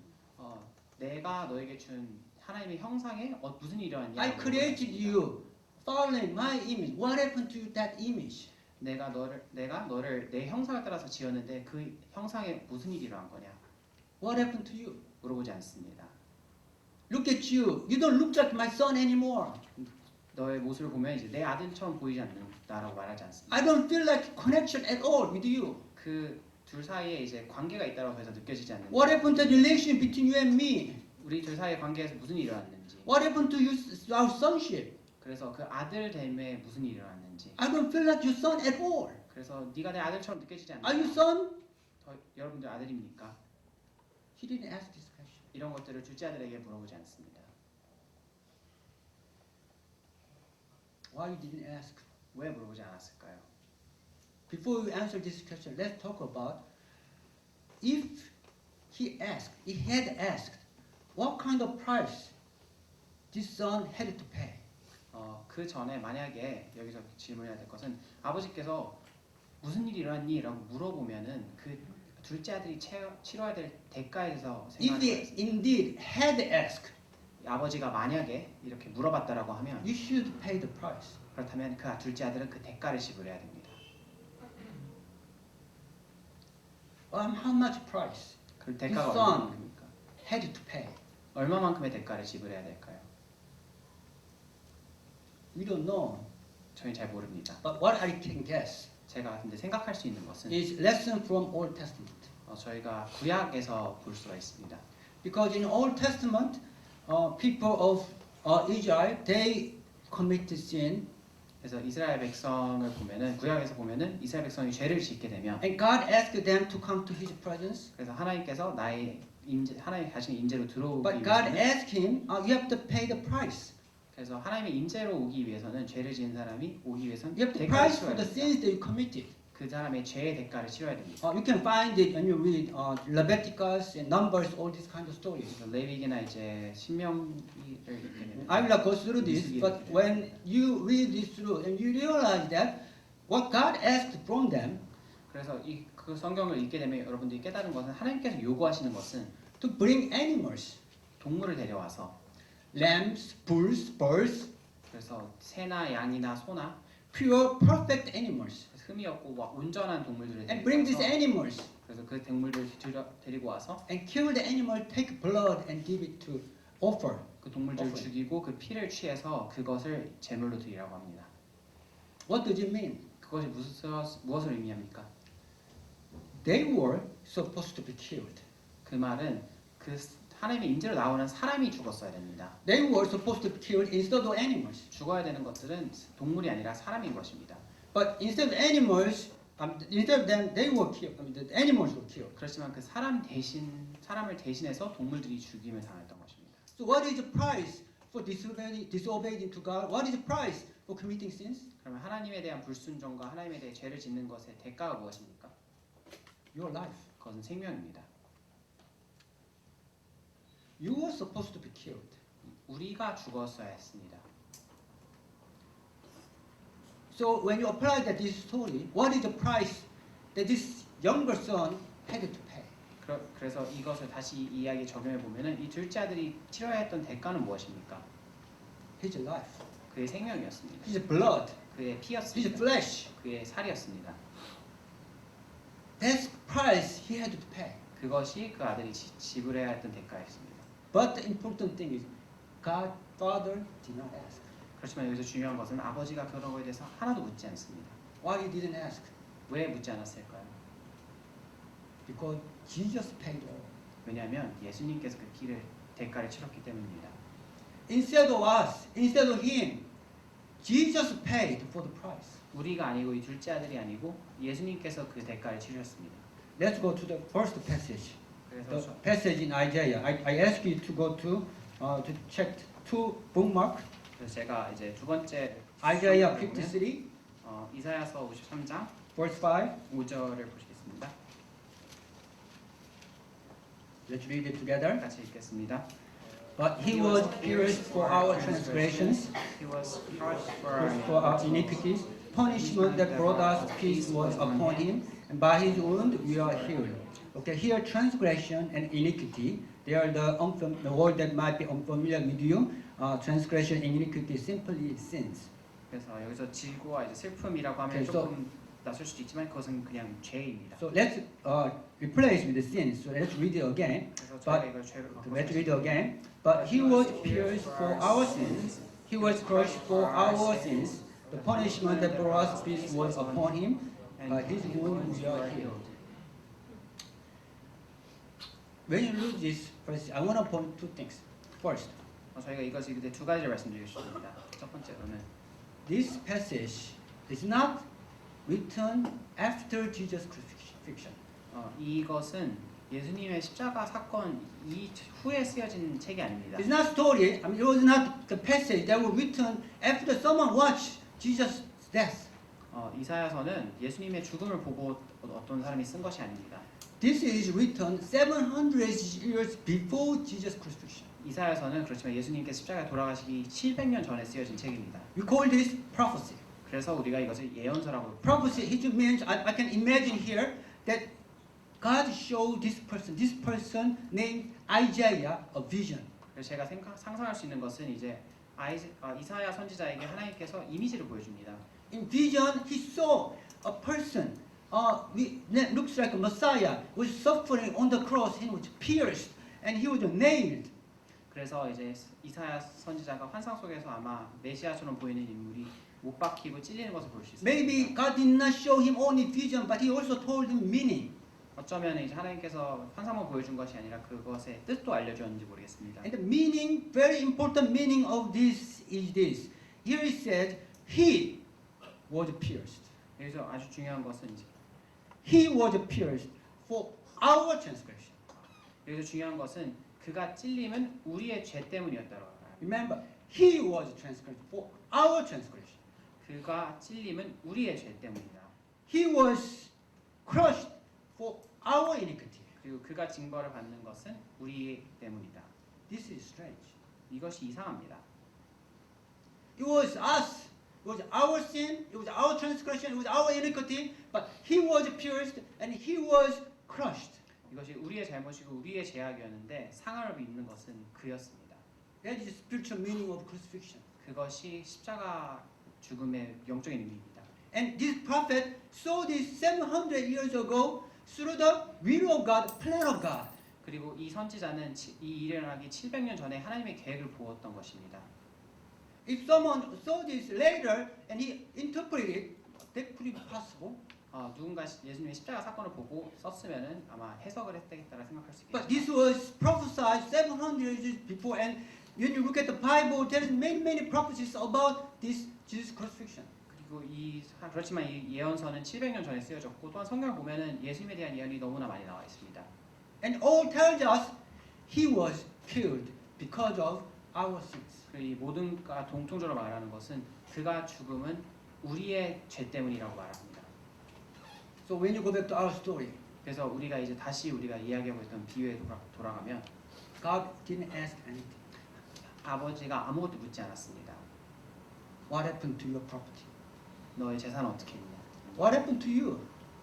B: 내가 너에게 준 하나님의 형상에 무슨 일이 일어났냐?
A: I created you following my image. What happened to that image?
B: 내가 너를 내 형상을 따라서 지었는데 그 형상에 무슨 일이 일어난 거냐?
A: What happened to you?
B: 물어보지 않습니다.
A: look at you. You don't look like my son anymore.
B: 너의 모습을 보면 이제 내 아들처럼 보이지 않는다라고 말하지 않습니다.
A: I don't feel like connection at all with you.
B: 그 둘 사이에 이제 관계가 있다고 해서 느껴지지 않는다.
A: What happened to the relation between you and me?
B: 우리 둘 사이의 관계에서 무슨 일이 일어났는지.
A: What happened to you, our sonship?
B: 그래서 그 아들 됨에 무슨 일이 일어났는지.
A: I don't feel like your son at all.
B: 그래서 네가 내 아들처럼 느껴지지 않는다.
A: Are you son?
B: 여러분들 아들입니까?
A: He didn't ask this question.
B: 이런 것들을 둘째 아들에게 물어보지 않습니다.
A: Why you didn't ask?
B: 왜 물어보지 않았을까요?
A: Before you answer this question, let's talk about if he had asked, what kind of price this son had to pay?
B: 그 전에 만약에 여기서 질문해야 될 것은 아버지께서 무슨 일이 일어났니? 라고 물어보면은 그 둘째 아들이 치러야 될 대가에 대해서
A: If
B: 생각하는
A: he indeed had asked,
B: 아버지가 만약에 이렇게 물어봤다라고 하면
A: you should pay the price.
B: 그렇다면 그 둘째 아들은 그 대가를 지불해야 됩니다.
A: How much price
B: 그 대가가
A: son.
B: 얼마만큼입니까?
A: had to pay?
B: 얼마만큼의 대가를 지불해야 될까요?
A: We don't know.
B: 저희는 잘 모릅니다.
A: But what I can guess
B: 제가 근데 생각할 수 있는 것은
A: is lesson from Old Testament.
B: 저희가 구약에서 볼 수가 있습니다.
A: Because in Old Testament, people of Israel, they committed sin.
B: 그래서 이스라엘 백성을 보면은 구약에서 보면은 이스라엘 백성이 죄를 짓게 되면
A: And God asked them to come to His presence.
B: 그래서 하나님께서 하나님 자신의 인재로 들어오기
A: But God
B: 위해서는
A: asked him, you have to pay the price.
B: 그래서 하나님의 인재로 오기 위해서는 죄를 지은 사람이 오기 위해서는
A: You have to
B: 대가를
A: price
B: 치러야
A: for the
B: 됩니다.
A: sins that you committed.
B: 그 사람의 죄의 대가를 치러야 됩니다.
A: You can find it when you read Leviticus and Numbers, all these kind of stories.
B: 그래서 레위기나 이제 신명기를 읽게 되면
A: I will not go through this, but when you read this through and you realize that what God asked from them
B: 그래서 그 성경을 읽게 되면 여러분들이 깨달은 것은 하나님께서 요구하시는 것은
A: to bring animals,
B: 동물을 데려와서
A: lambs, bulls, birds,
B: 그래서 새나 양이나 소나
A: pure, perfect animals,
B: 흠이 없고 막 온전한 동물들을
A: and bring these
B: 데리고 와서
A: animals
B: 그래서 그 동물들을 데리고 와서
A: and kill the animal, take blood and give it to offer.
B: 그 동물들을
A: offering.
B: 죽이고 그 피를 취해서 그것을 제물로 드리라고 합니다.
A: What does it mean?
B: 그것이 무엇을 의미합니까?
A: They were supposed to be killed.
B: 그 말은 그 하나님의 인재로 나오는 사람이 죽었어야 됩니다.
A: They were supposed to be killed instead of animals.
B: 죽어야 되는 것들은 동물이 아니라 사람인 것입니다.
A: But instead of animals, instead of them, they were killed. The animals were killed.
B: 그렇지만 그 사람을 대신해서 동물들이 죽임을 당했던 것입니다.
A: So what is the price for disobeying to God? What is the price for committing sins?
B: 그러면 하나님에 대한 불순종과 하나님에 대해 죄를 짓는 것의 대가가 무엇입니까?
A: Your life.
B: 그것은 생명입니다.
A: You were supposed to be killed.
B: 우리가 죽었어야 했습니다.
A: So when you apply that this story, what is the price that this younger son had to pay?
B: 그래서 이것을 다시 이 이야기에 적용해 보면은 이 둘째 아들이 치러야 했던 대가는 무엇입니까?
A: His life,
B: 그의 생명이었습니다.
A: his blood,
B: 그의
A: his
B: 피였습니다.
A: flesh.
B: 그의 살이었습니다.
A: That's the price he had to pay.
B: 그것이 그 아들이 지불해야 했던 대가였습니다.
A: But the important thing is, God, Father did not ask.
B: 그렇지만 여기서 중요한 것은 아버지가 그런 거에 대해서 하나도 묻지 않습니다.
A: Why he didn't ask?
B: 왜 묻지 않았을까요?
A: Because Jesus paid all.
B: 왜냐하면 예수님께서 그 대가를 치렀기 때문입니다.
A: Instead of us, instead of him, Jesus paid for the price.
B: 우리가 아니고 이 둘째 아들이 아니고 예수님께서 그 대가를 치르셨습니다.
A: Let's go to the first passage. The
B: 그래서
A: passage in Isaiah. I ask you to go to check two bookmark.
B: 그래서 제가 이제 두 번째
A: Isaiah
B: 보면,
A: 53,
B: 이사야서 53장
A: verse 5.
B: 5절을 보시겠습니다.
A: Let's read it together.
B: 같이 읽겠습니다.
A: But he was pierced for our transgressions,
B: He was crushed for
A: for our iniquities. Punishment that brought us peace was upon him, and by his wound we are healed. Okay, here transgression and iniquity, they are the word that might be unfamiliar with you. Transgression and iniquity simply sins.
B: 그래서 여기서 질고와 이제 슬픔이라고 하면
A: Okay, so
B: 조금 낯설 수도 있지만 그것은 그냥 죄입니다.
A: So let's replace with the sin. So let's read it again.
B: 그래서 저희가 이걸 죄로
A: Let's read it again. But he was pierced for our sins. He was crushed for our sins. The punishment that brought us peace was upon him. By his wounds we are healed. When you read this verse, I want to point two things. First,
B: 저희가 이것이 근데 두 가지를 말씀드리겠습니다. 첫 번째로는
A: this passage is not written after Jesus' crucifixion.
B: 이것은 예수님의 십자가 사건 이후에 쓰여진 책이 아닙니다.
A: It's not story. I mean, it was not the passage that was written after someone watched Jesus' death.
B: 이사야서는 예수님의 죽음을 보고 어떤 사람이 쓴 것이 아닙니다.
A: This is written 700 years before Jesus' crucifixion.
B: 이사야서는 그렇지만 예수님께서 십자가에 돌아가시기 700년 전에 쓰여진 책입니다.
A: We call this prophecy.
B: 그래서 우리가 이것을 예언서라고
A: Prophecy, it means I can imagine here that God showed this person named Isaiah, a vision.
B: 그래서 제가 상상할 수 있는 것은 이제 이사야 선지자에게 하나님께서 이미지를 보여줍니다.
A: In vision, he saw a person that looks like a Messiah was suffering on the cross. He was pierced and he was nailed.
B: 그래서 이제 이사야 선지자가 환상 속에서 아마 메시아처럼 보이는 인물이 못 박히고 찔리는 것을 볼 수 있습니다.
A: Maybe God did not show him only vision, but he also told him meaning.
B: 어쩌면 이제 하나님께서 환상만 보여준 것이 아니라 그것의 뜻도 알려주었는지 모르겠습니다.
A: And the meaning, very important meaning of this is this. Here it said, he was pierced.
B: 여기서 아주 중요한 것은 이제
A: He was pierced for our transgression.
B: 여기서 중요한 것은 그가 찔림은 우리의 죄 때문이었다고 합니다.
A: Remember, he was transgressed for our transgression.
B: 그가 찔림은 우리의 죄 때문이다.
A: He was crushed for our iniquity.
B: 그리고 그가 징벌을 받는 것은 우리 때문이다.
A: This is strange.
B: 이것이 이상합니다.
A: It was us. It was our sin. It was our transgression. It was our iniquity. But he was pierced and he was crushed.
B: 이것이 우리의 잘못이고 우리의 죄악이었는데 상함을 입는 것은 그였습니다.
A: That is the spiritual meaning of crucifixion.
B: 그것이 십자가 죽음의 영적인 의미입니다.
A: And this prophet saw this 700 years ago through the will of God, plan of God.
B: 그리고 이 선지자는 이 일이 일어나기 700년 전에 하나님의 계획을 보았던 것입니다.
A: If someone saw this later and he interpreted it, that could be possible.
B: 누군가 예수님의 십자가 사건을 보고 썼으면은 아마 해석을 했다고 생각할 수
A: But
B: 있겠죠.
A: this was prophesied 700 years before, and when you look at the Bible, there is many prophecies about this Jesus crucifixion.
B: 그리고 그렇지만 이 예언서는 700년 전에 쓰여졌고 또한 성경을 보면은 예수님에 대한 예언이 너무나 많이 나와 있습니다.
A: And all tells us he was killed because of our sins.
B: 이 모든가 동통적으로 말하는 것은 그가 죽음은 우리의 죄 때문이라고 말합니다.
A: So when you go back to our story,
B: 그래서 우리가 이제 다시 우리가 이야기하고 있던 비유에 돌아가면
A: God didn't ask anything.
B: 아버지가 아무것도 묻지 않았습니다.
A: What happened to your property?
B: 너의 재산은 어떻게 했냐?
A: What happened to you?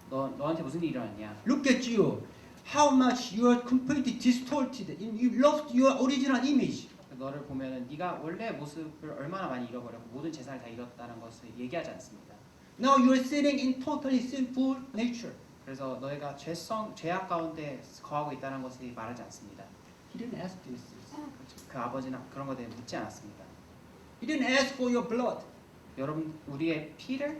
B: 너한테 무슨 일이 일어났냐?
A: Look at you. How much you are completely distorted. You lost your original image.
B: 너를 보면은 네가 원래 모습을 얼마나 많이 잃어버렸고 모든 재산을 다 잃었다는 것을 얘기하지 않습니다.
A: Now you are sitting in totally sinful nature.
B: 그래서 너희가 죄악 가운데 거하고 있다는 것을 말하지 않습니다.
A: He didn't ask this.
B: 그 아버지는 그런 것에 대해 묻지 않았습니다.
A: He didn't ask for your blood.
B: 여러분 우리의 피를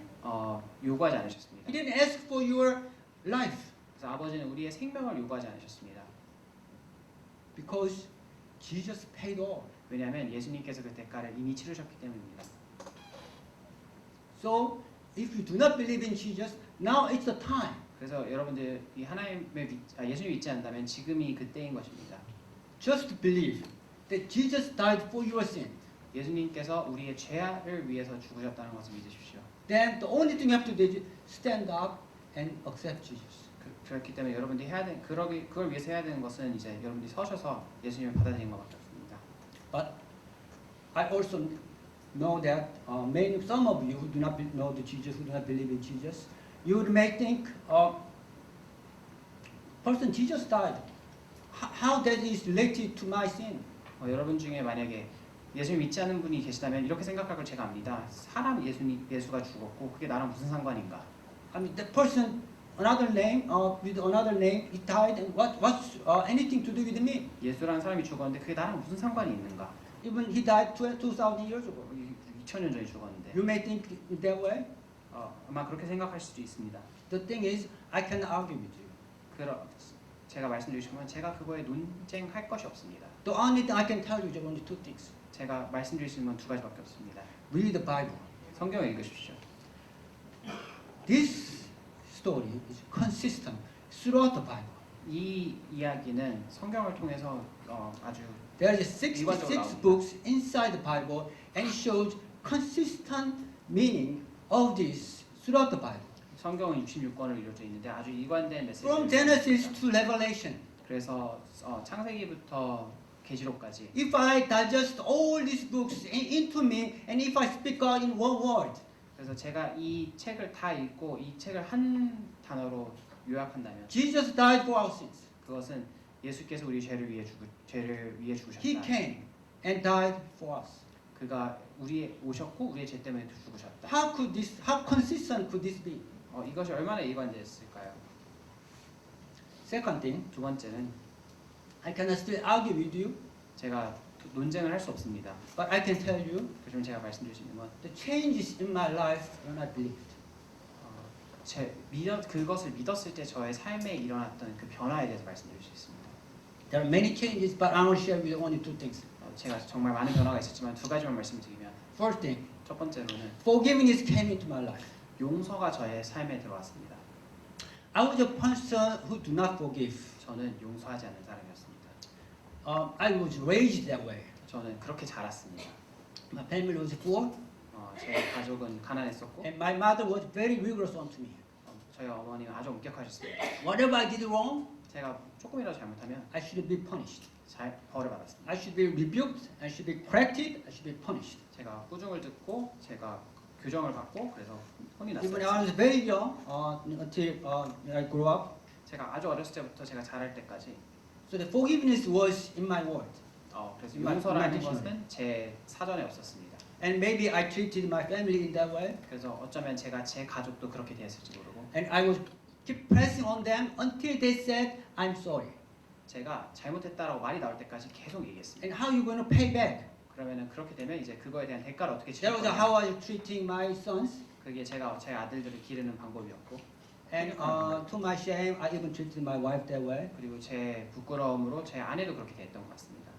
B: 요구하지 않으셨습니다.
A: He didn't ask for your life.
B: 그래서 아버지는 우리의 생명을 요구하지 않으셨습니다.
A: Because Jesus paid all.
B: 왜냐하면 예수님께서 그 대가를 이미 치르셨기 때문입니다.
A: So if you do not believe in Jesus, now it's the time.
B: 그래서 여러분들 이 예수님 믿지 않는다면 지금이 그때인 것입니다.
A: Just believe that Jesus died for your sin.
B: 예수님께서 우리의 죄를 위해서 죽으셨다는 것을 믿으십시오.
A: Then the only thing you have to do is stand up and accept Jesus.
B: 그렇기 때문에 여러분들이 그걸 위해서 해야 되는 것은 이제 여러분들이 서셔서 예수님을 받아들이는 것밖에 없습니다.
A: But I also know that some of you who do not know the Jesus, who do not believe in Jesus, you may think, person Jesus died. How that is related to my sin?
B: 여러분 중에 만약에 예수님 믿지 않는 분이 계시다면 이렇게 생각할 걸 제가 압니다. 예수가 죽었고 그게 나랑 무슨 상관인가?
A: I mean, the person, another name, with another name, he died, and what's anything to do with me?
B: 예수라는 사람이 죽었는데 그게 나랑 무슨 상관이 있는가?
A: Even he died 2,000 years ago.
B: 2000년 전에 죽었는데.
A: You may think in that way.
B: 아마 그렇게 생각할 수도 있습니다.
A: The thing is, I can argue with you.
B: 제가 말씀드리지만 제가 그거에 논쟁할 것이 없습니다.
A: The only thing I can tell you is only two things.
B: 제가 말씀드릴 수 있는 건 두 가지밖에 없습니다.
A: Read the Bible.
B: 성경을 읽으십시오.
A: This story is consistent throughout the Bible.
B: 이 이야기는 성경을 통해서 아주
A: There are 66 books inside the Bible, and it shows consistent meaning of this throughout the Bible.
B: 성경은 66권을 이루어져 있는데 아주 일관된 메시지를
A: From Genesis to Revelation.
B: 그래서 창세기부터 계시록까지
A: If I digest all these books into me, and if I speak out in one word,
B: 그래서 제가 이 책을 다 읽고 이 책을 한 단어로 요약한다면
A: Jesus died for our sins.
B: 그것은 예수께서 우리 죄를 위해
A: He
B: 죽으셨다.
A: came and died for us.
B: 그가 우리의 오셨고 우리의 죄 때문에 죽으셨다.
A: How consistent could this be?
B: 이것이 얼마나 일관됐을까요?
A: Second thing,
B: 두 번째는
A: I cannot still argue with you,
B: 제가 논쟁을 할 수 없습니다.
A: but I can tell you
B: 그렇지만 제가 말씀드릴 수 있는 건
A: the changes in my life when I believed.
B: 그것을 믿었을 때 저의 삶에 일어났던 그 변화에 대해서 말씀드릴 수 있습니다.
A: There are many changes, but I want to share with you only two things.
B: 제가 정말 많은 변화가 있었지만 두 가지만 말씀드리면
A: First thing,
B: 첫 번째로는
A: forgiveness came into my life.
B: 용서가 저의 삶에 들어왔습니다.
A: I was a person who do not forgive.
B: 저는 용서하지 않는 사람이었습니다.
A: I was raised that way.
B: 저는 그렇게 자랐습니다.
A: My family was poor,
B: 제 가족은 가난했었고
A: and my mother was very rigorous onto me.
B: 저희 어머니가 아주 엄격하셨습니다.
A: Whatever I did wrong,
B: 제가 조금이라도 잘못하면
A: I should be punished.
B: 벌을 받았습니다.
A: I should be rebuked. I should be corrected. I should be punished.
B: 제가 꾸중을 듣고 제가 교정을 받고 그래서 혼이
A: Even
B: 났어요.
A: I was very young until I grew up.
B: 제가 아주 어렸을 때부터 제가 자랄 때까지
A: So the forgiveness was in my word.
B: 그래서
A: in my
B: 용서라는
A: dictionary.
B: 것은 제 사전에 없었습니다.
A: And maybe I treated my family in that way.
B: 그래서 어쩌면 제가 제 가족도 그렇게 대했을지 모르고
A: And I would keep pressing on them until they said, I'm sorry.
B: 제가 잘못했다라고 말이 나올 때까지 계속 얘기했습니다.
A: And how are you going to pay back?
B: 그러면은 그렇게 되면 이제 그거에 대한 대가를 어떻게
A: That
B: 치를
A: was
B: 거냐.
A: how I was treating my sons.
B: 그게 제가 제 아들들을 기르는 방법이었고
A: And to my shame, I even treated my wife that way.
B: 그리고 제 부끄러움으로 제 아내도 그렇게 됐던 것 같습니다.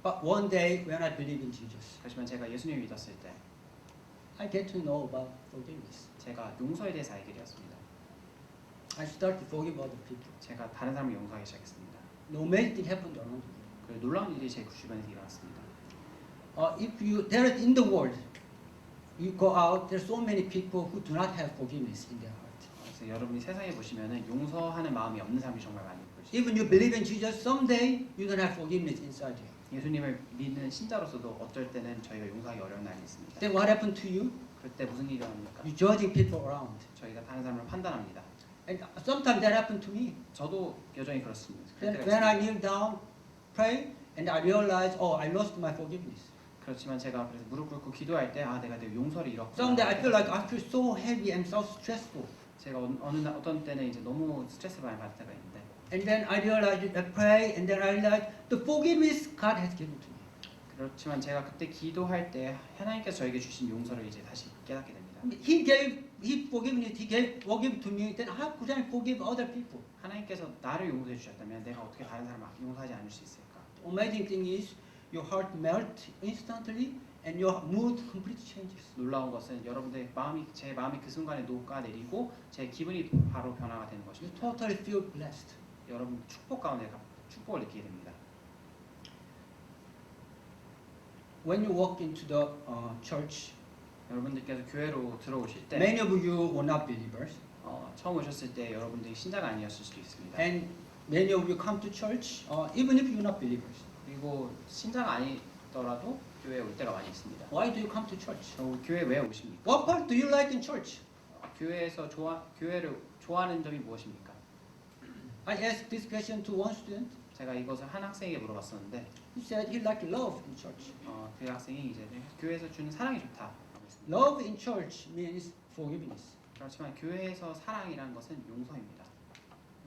A: But one day, when I believe in Jesus,
B: 그렇지만 제가 예수님을 믿었을 때
A: I get to know about forgiveness.
B: 제가 용서에 대해서 알게 되었습니다.
A: I start to forgive other people.
B: 제가 다른 사람을 용서하기 시작했습니다.
A: No amazing happened around me.
B: 그리고 놀라운 일이 제 주변에서 일어났습니다.
A: If you there in the world, you go out. There's so many people who do not have forgiveness in their heart.
B: 그래서 여러분이 세상에 보시면은 용서하는 마음이 없는 사람이 정말 많이 보이죠.
A: Even you believe in Jesus, someday you don't have forgiveness inside you.
B: 예수님을 믿는 신자로서도 어쩔 때는 저희가 용서하기 어려운 날이 있습니다.
A: Then what happened to you?
B: 그럴 때 무슨 일이 일어납니까?
A: You judging people around.
B: 저희가 다른 사람을 판단합니다.
A: And sometimes that happened to me.
B: 저도 여전히 그렇습니다.
A: Then
B: 그럴 때가
A: when I
B: 있습니다.
A: kneel down, pray, and I realize, oh, I lost my forgiveness.
B: 그렇지만 제가 그래서 무릎 꿇고 기도할 때 내가 내 용서를 잃었구나.
A: Someday I feel like I feel so heavy and so stressful.
B: 제가 어떤 때는 이제 너무 스트레스 많이 받을 때가 있는데
A: And then I realize, I pray, and then I realize the forgiveness God has given to me.
B: 그렇지만 제가 그때 기도할 때 하나님께서 저에게 주신 용서를 이제 다시 깨닫게 됩니다.
A: He forgiveness, forgive to me. Then how could I forgive other people?
B: 하나님께서 나를 용서해 주셨다면 내가 어떻게 다른 사람을 용서하지 않을 수 있을까?
A: The amazing thing is, your heart melts instantly, and your mood completely changes.
B: 놀라운 것은 여러분들의 제 마음이 그 순간에 녹아내리고 제 기분이 바로 변화가 되는
A: You
B: 것입니다.
A: totally feel blessed.
B: 여러분 축복 가운데 축복을 느끼게 됩니다.
A: When you walk into the church,
B: 여러분들께서 교회로 들어오실 때
A: many of you were not believers,
B: 처음 오셨을 때 여러분들이 신자가 아니었을 수도 있습니다.
A: and many of you come to church even if you're not believers.
B: 그리고 신자가 아니더라도 교회에 올 때가 많이 있습니다.
A: Why do you come to church?
B: 교회 왜 오십니까?
A: What part do you like in church?
B: 교회에서 교회를 좋아하는 점이 무엇입니까?
A: I asked this question to one student.
B: 제가 이것을 한 학생에게 물어봤었는데
A: He said he liked love in church.
B: 그 학생이 이제 교회에서 주는 사랑이 좋다.
A: Love in church means forgiveness.
B: 그렇지만 교회에서 사랑이라는 것은 용서입니다.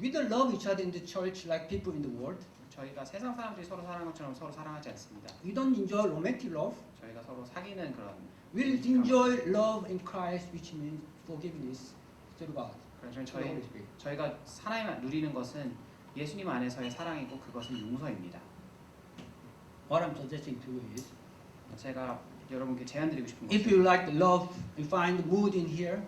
A: We don't love each other in the church like people in the world.
B: 저희가 세상 사람들이 서로 사랑하는 것처럼 서로 사랑하지 않습니다.
A: We don't enjoy romantic love.
B: 저희가 서로 사귀는 그런
A: We enjoy love in Christ, which means forgiveness through God.
B: 그렇지만
A: through the Holy Spirit.
B: 저희가 하나님 누리는 것은 예수님 안에서의 사랑이고 그것은 용서입니다.
A: What I'm suggesting to you is,
B: 제가 여러분께 제안드리고 싶은
A: if
B: 것은
A: you like love, you find mood in here.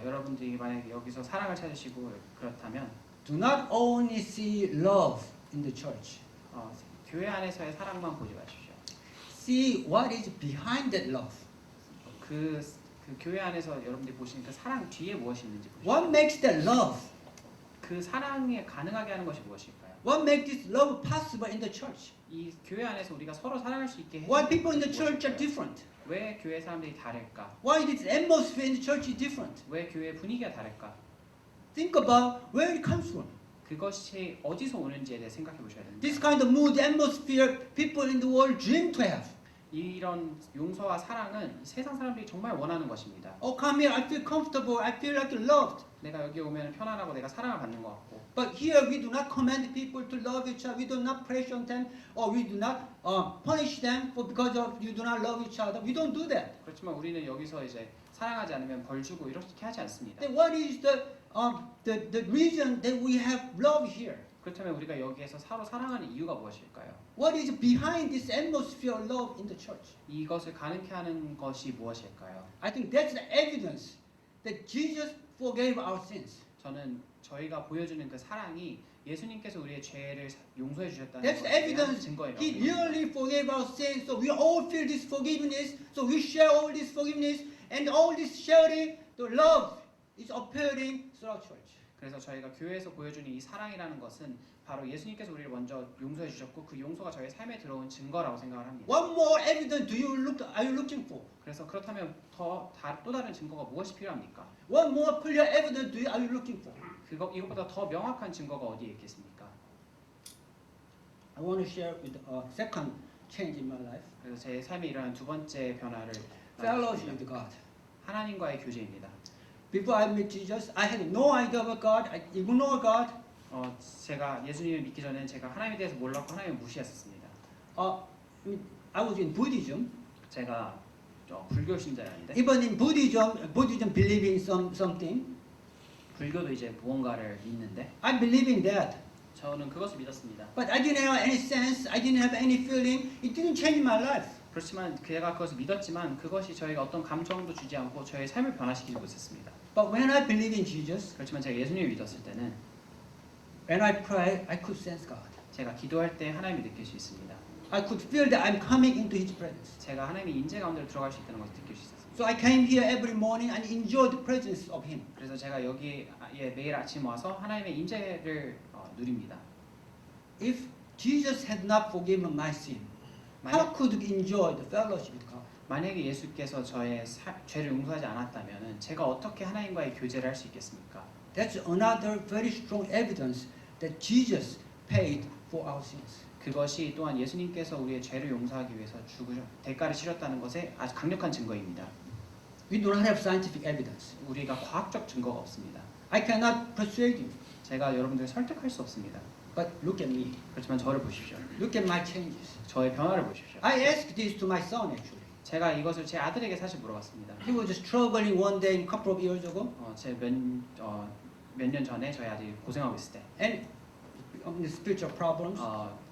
B: 여러분들이 만약에 여기서 사랑을 찾으시고 그렇다면
A: Do not only see love in the church.
B: 교회 안에서의 사랑만 보지 마십시오.
A: See what is behind that love.
B: 그 교회 안에서 여러분들이 보시는 그 사랑 뒤에 무엇이 있는지
A: What
B: 보십시오.
A: makes that love?
B: 그 사랑에 가능하게 하는 것이 무엇일까요?
A: What makes this love possible in the church?
B: 이 교회 안에서 우리가 서로 사랑할 수 있게
A: Why
B: 해주는
A: people in the
B: 것이
A: church are
B: 무엇일까요?
A: different?
B: 왜 교회 사람들이 다를까?
A: Why this atmosphere in the church is different?
B: 왜 교회 분위기가 다를까?
A: Think about where it comes from.
B: 그것이 어디서 오는지에 대해 생각해 보셔야 됩니다.
A: This kind of mood, atmosphere, people in the world dream to have.
B: 이런 용서와 사랑은 세상 사람들이 정말 원하는 것입니다.
A: Oh, come here, I feel comfortable, I feel like loved.
B: 내가 여기 오면 편안하고 내가 사랑을 받는 것 같고.
A: But here we do not command people to love each other. We do not pressure them, or we do not punish them for because of you do not love each other. We don't do that.
B: 그렇지만 우리는 여기서 이제 사랑하지 않으면 벌 주고 이렇게 하지 않습니다.
A: Then what is the reason that we have love here?
B: 그렇다면 우리가 여기에서 서로 사랑하는 이유가 무엇일까요?
A: What is behind this atmosphere of love in the church?
B: 이것을 가능케 하는 것이 무엇일까요?
A: I think that's the evidence that Jesus forgave our sins.
B: 저는 저희가 보여주는 그 사랑이 예수님께서 우리의 죄를 용서해 주셨다는
A: That's
B: 것에 대한
A: evidence.
B: 증거이라고
A: He
B: 생각합니다.
A: really forgave our sins, so we all feel this forgiveness. So we share all this forgiveness, and all this sharing, the love is appearing throughout church.
B: 그래서 저희가 교회에서 보여주는 이 사랑이라는 것은 바로 예수님께서 우리를 먼저 용서해 주셨고 그 용서가 저희 삶에 들어온 증거라고 생각을 합니다.
A: What more evidence are you looking for?
B: 그래서 그렇다면 또 다른 증거가 무엇이 필요합니까?
A: What more clear evidence are you looking for?
B: 이것보다 더 명확한 증거가 어디에 있겠습니까?
A: I want to share with second change in my life.
B: 그래서 제 삶에 일어난 두 번째 변화를
A: Fellowship
B: 나누겠습니다.
A: with God.
B: 하나님과의 교제입니다.
A: Before I met Jesus, I had no idea about God. I ignored God.
B: 제가 예수님을 믿기 전에는 제가 하나님에 대해서 몰랐고 하나님을 무시했었습니다.
A: I was in Buddhism.
B: 제가 불교 신자였는데
A: Even in Buddhism believe in something.
B: 불교도 이제 무언가를 믿는데
A: I believe in that.
B: 저는 그것을 믿었습니다.
A: But I didn't have any sense. I didn't have any feeling. It didn't change my life.
B: 그렇지만 제가 그것을 믿었지만 그것이 저희가 어떤 감정도 주지 않고 저의 삶을 변화시키지 못했습니다.
A: But when I believe in Jesus,
B: 그렇지만 제가 예수님을 믿었을 때는
A: when I pray, I could sense God.
B: 제가 기도할 때 하나님을 느낄 수 있습니다.
A: I could feel that I'm coming into His presence.
B: 제가 하나님의 인재 가운데로 들어갈 수 있다는 것을 느낄 수 있었습니다.
A: So I came here every morning and enjoyed the presence of Him.
B: 그래서 제가 여기에 매일 아침 와서 하나님의 인재를 누립니다.
A: If Jesus had not forgiven my sin, how could we enjoy the fellowship with God?
B: 만약에 예수께서 저의 죄를 용서하지 않았다면 제가 어떻게 하나님과의 교제를 할 수 있겠습니까?
A: That's another very strong evidence that Jesus paid for our sins.
B: 그것이 또한 예수님께서 우리의 죄를 용서하기 위해서 대가를 치렀다는 것에 아주 강력한 증거입니다.
A: We do not have scientific evidence.
B: 우리가 과학적 증거가 없습니다.
A: I cannot persuade you,
B: 제가 여러분들을 설득할 수 없습니다.
A: but look at me.
B: 그렇지만 저를 보십시오.
A: Look at my changes.
B: 저의 변화를 보십시오.
A: I asked this to my son actually.
B: 제가 이것을 제 아들에게 사실 물어봤습니다.
A: He was struggling one day a couple of years ago,
B: 몇 년 전에 저희 아들이 고생하고 있을 때
A: and spiritual problems.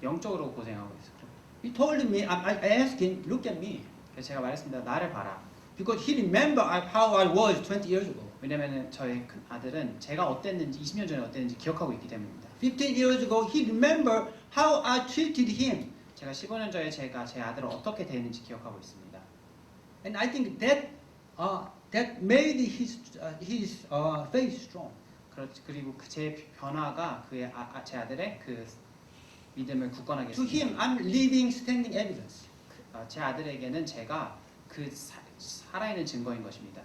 B: 영적으로 고생하고 있었고
A: He told me, I asked him, look at me,
B: 그래서 제가 말했습니다. 나를 봐라.
A: because he remembered how I was 20 years ago.
B: 왜냐면 저희 큰 아들은 제가 어땠는지 20년 전에 어땠는지 기억하고 있기 때문입니다.
A: 15 years ago, he remembered how I treated him.
B: 제가 15년 전에 제가 제 아들을 어떻게 대했는지 기억하고 있습니다.
A: And I think that made his faith strong.
B: 그리고 제 변화가 제 아들의 그 믿음을 굳건하게
A: To him,
B: 했습니다.
A: I'm living, standing evidence.
B: 제 아들에게는 제가 그 살아있는 증거인 것입니다.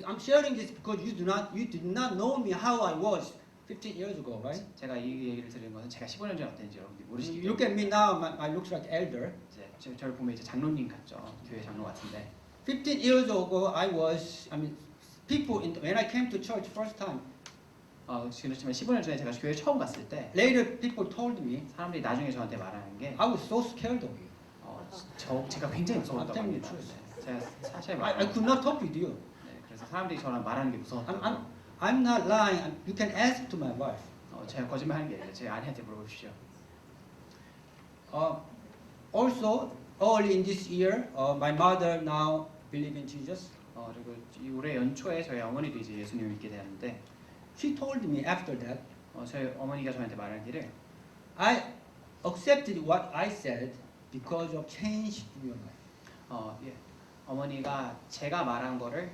A: I'm sharing this because you did not know me how I was 15 years ago, right?
B: 제가 이 얘기를 드리는 것은 제가 15년 전에 어땠는지 여러분들이 모르시기
A: Look at me now, I look like elder.
B: 이제 저를 보면 이제 장로님 같죠. 교회 장로 같은데
A: 15 years ago, people when I came to church first time,
B: 그렇지만 15년 전에 제가 교회 처음 갔을 때
A: later people told me
B: 사람들이 나중에 저한테 말하는 게
A: I was so scared of you.
B: 제가 굉장히 무서웠다고
A: I'm telling
B: 합니다.
A: you the
B: 제가 사실
A: I could not talk with you.
B: 그래서 사람들이 저랑 말하는 게 무서웠다고.
A: I'm not lying. You can ask to my wife.
B: 제가 거짓말하는 게 아니라 제 아내한테 물어보십시오.
A: Also, early in this year, my mother now believe in Jesus.
B: 그리고 이 올해 연초에 저희 어머니도 이제 예수님을 믿게 되었는데
A: She told me after that,
B: 저희 어머니가 저한테 말하기를
A: I accepted what I said because of change in your life.
B: 어머니가 제가 말한 거를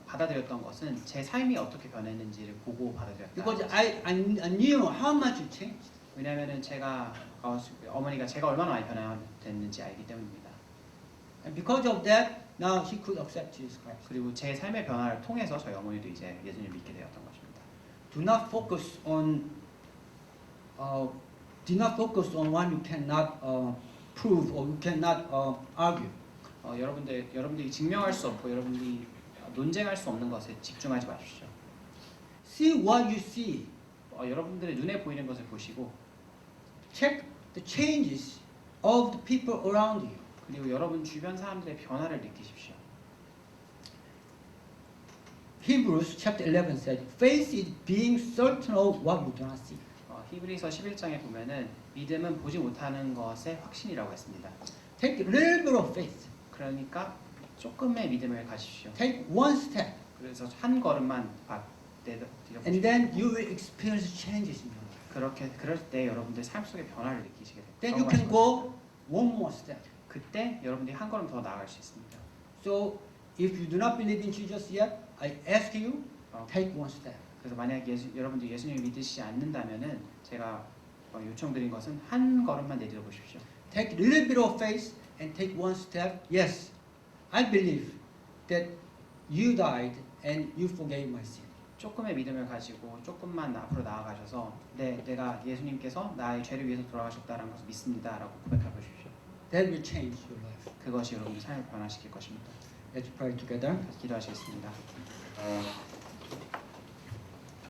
B: 받아들였던 것은 제 삶이 어떻게 변했는지를 보고 받아들였다.
A: Because I knew how much you changed.
B: 왜냐하면은 제가 어머니가 제가 얼마나 많이 변화됐는지 알기 때문입니다.
A: And because of that, now she could accept Jesus Christ.
B: 그리고 제 삶의 변화를 통해서 저희 어머니도 이제 예수님을 믿게 되었던 것입니다.
A: Do not focus on what you cannot prove or you cannot argue.
B: 여러분들이 증명할 수 없고 여러분들이 논쟁할 수 없는 것에 집중하지 마십시오.
A: See what you see.
B: 여러분들의 눈에 보이는 것을 보시고
A: Check the changes of the people around you.
B: 그리고 여러분 주변 사람들의 변화를 느끼십시오.
A: Hebrews chapter 11 said, faith is being certain of what you do not see.
B: 히브리서 11장에 보면은 믿음은 보지 못하는 것의 확신이라고 했습니다.
A: Take a little bit of faith.
B: 그러니까 조금의 믿음을 가지십시오.
A: Take one step.
B: 그래서 한 걸음만
A: And
B: 내려보십시오.
A: then you will experience changes in your life.
B: 그럴 때 여러분들 삶 속의 변화를 느끼시게 됩니다.
A: Then you can go one more step.
B: 그때 여러분들이 한 걸음 더 나아갈 수 있습니다.
A: So if you do not believe in Jesus yet, I ask you, take one step.
B: 그래서 만약 여러분들이 예수님을 믿으시지 않는다면은 제가 요청드린 것은 한 걸음만 내딛어 보십시오.
A: Take a little bit of faith and take one step. Yes, I believe that you died and you forgave my sin.
B: 조금의 믿음을 가지고 조금만 앞으로 나아가셔서 내가 예수님께서 나의 죄를 위해서 돌아가셨다는 것을 믿습니다라고 고백해 보십시오.
A: That will change your life.
B: 그것이 여러분의 삶을 변화시킬 것입니다.
A: Let's pray together.
B: 기도하시겠습니다.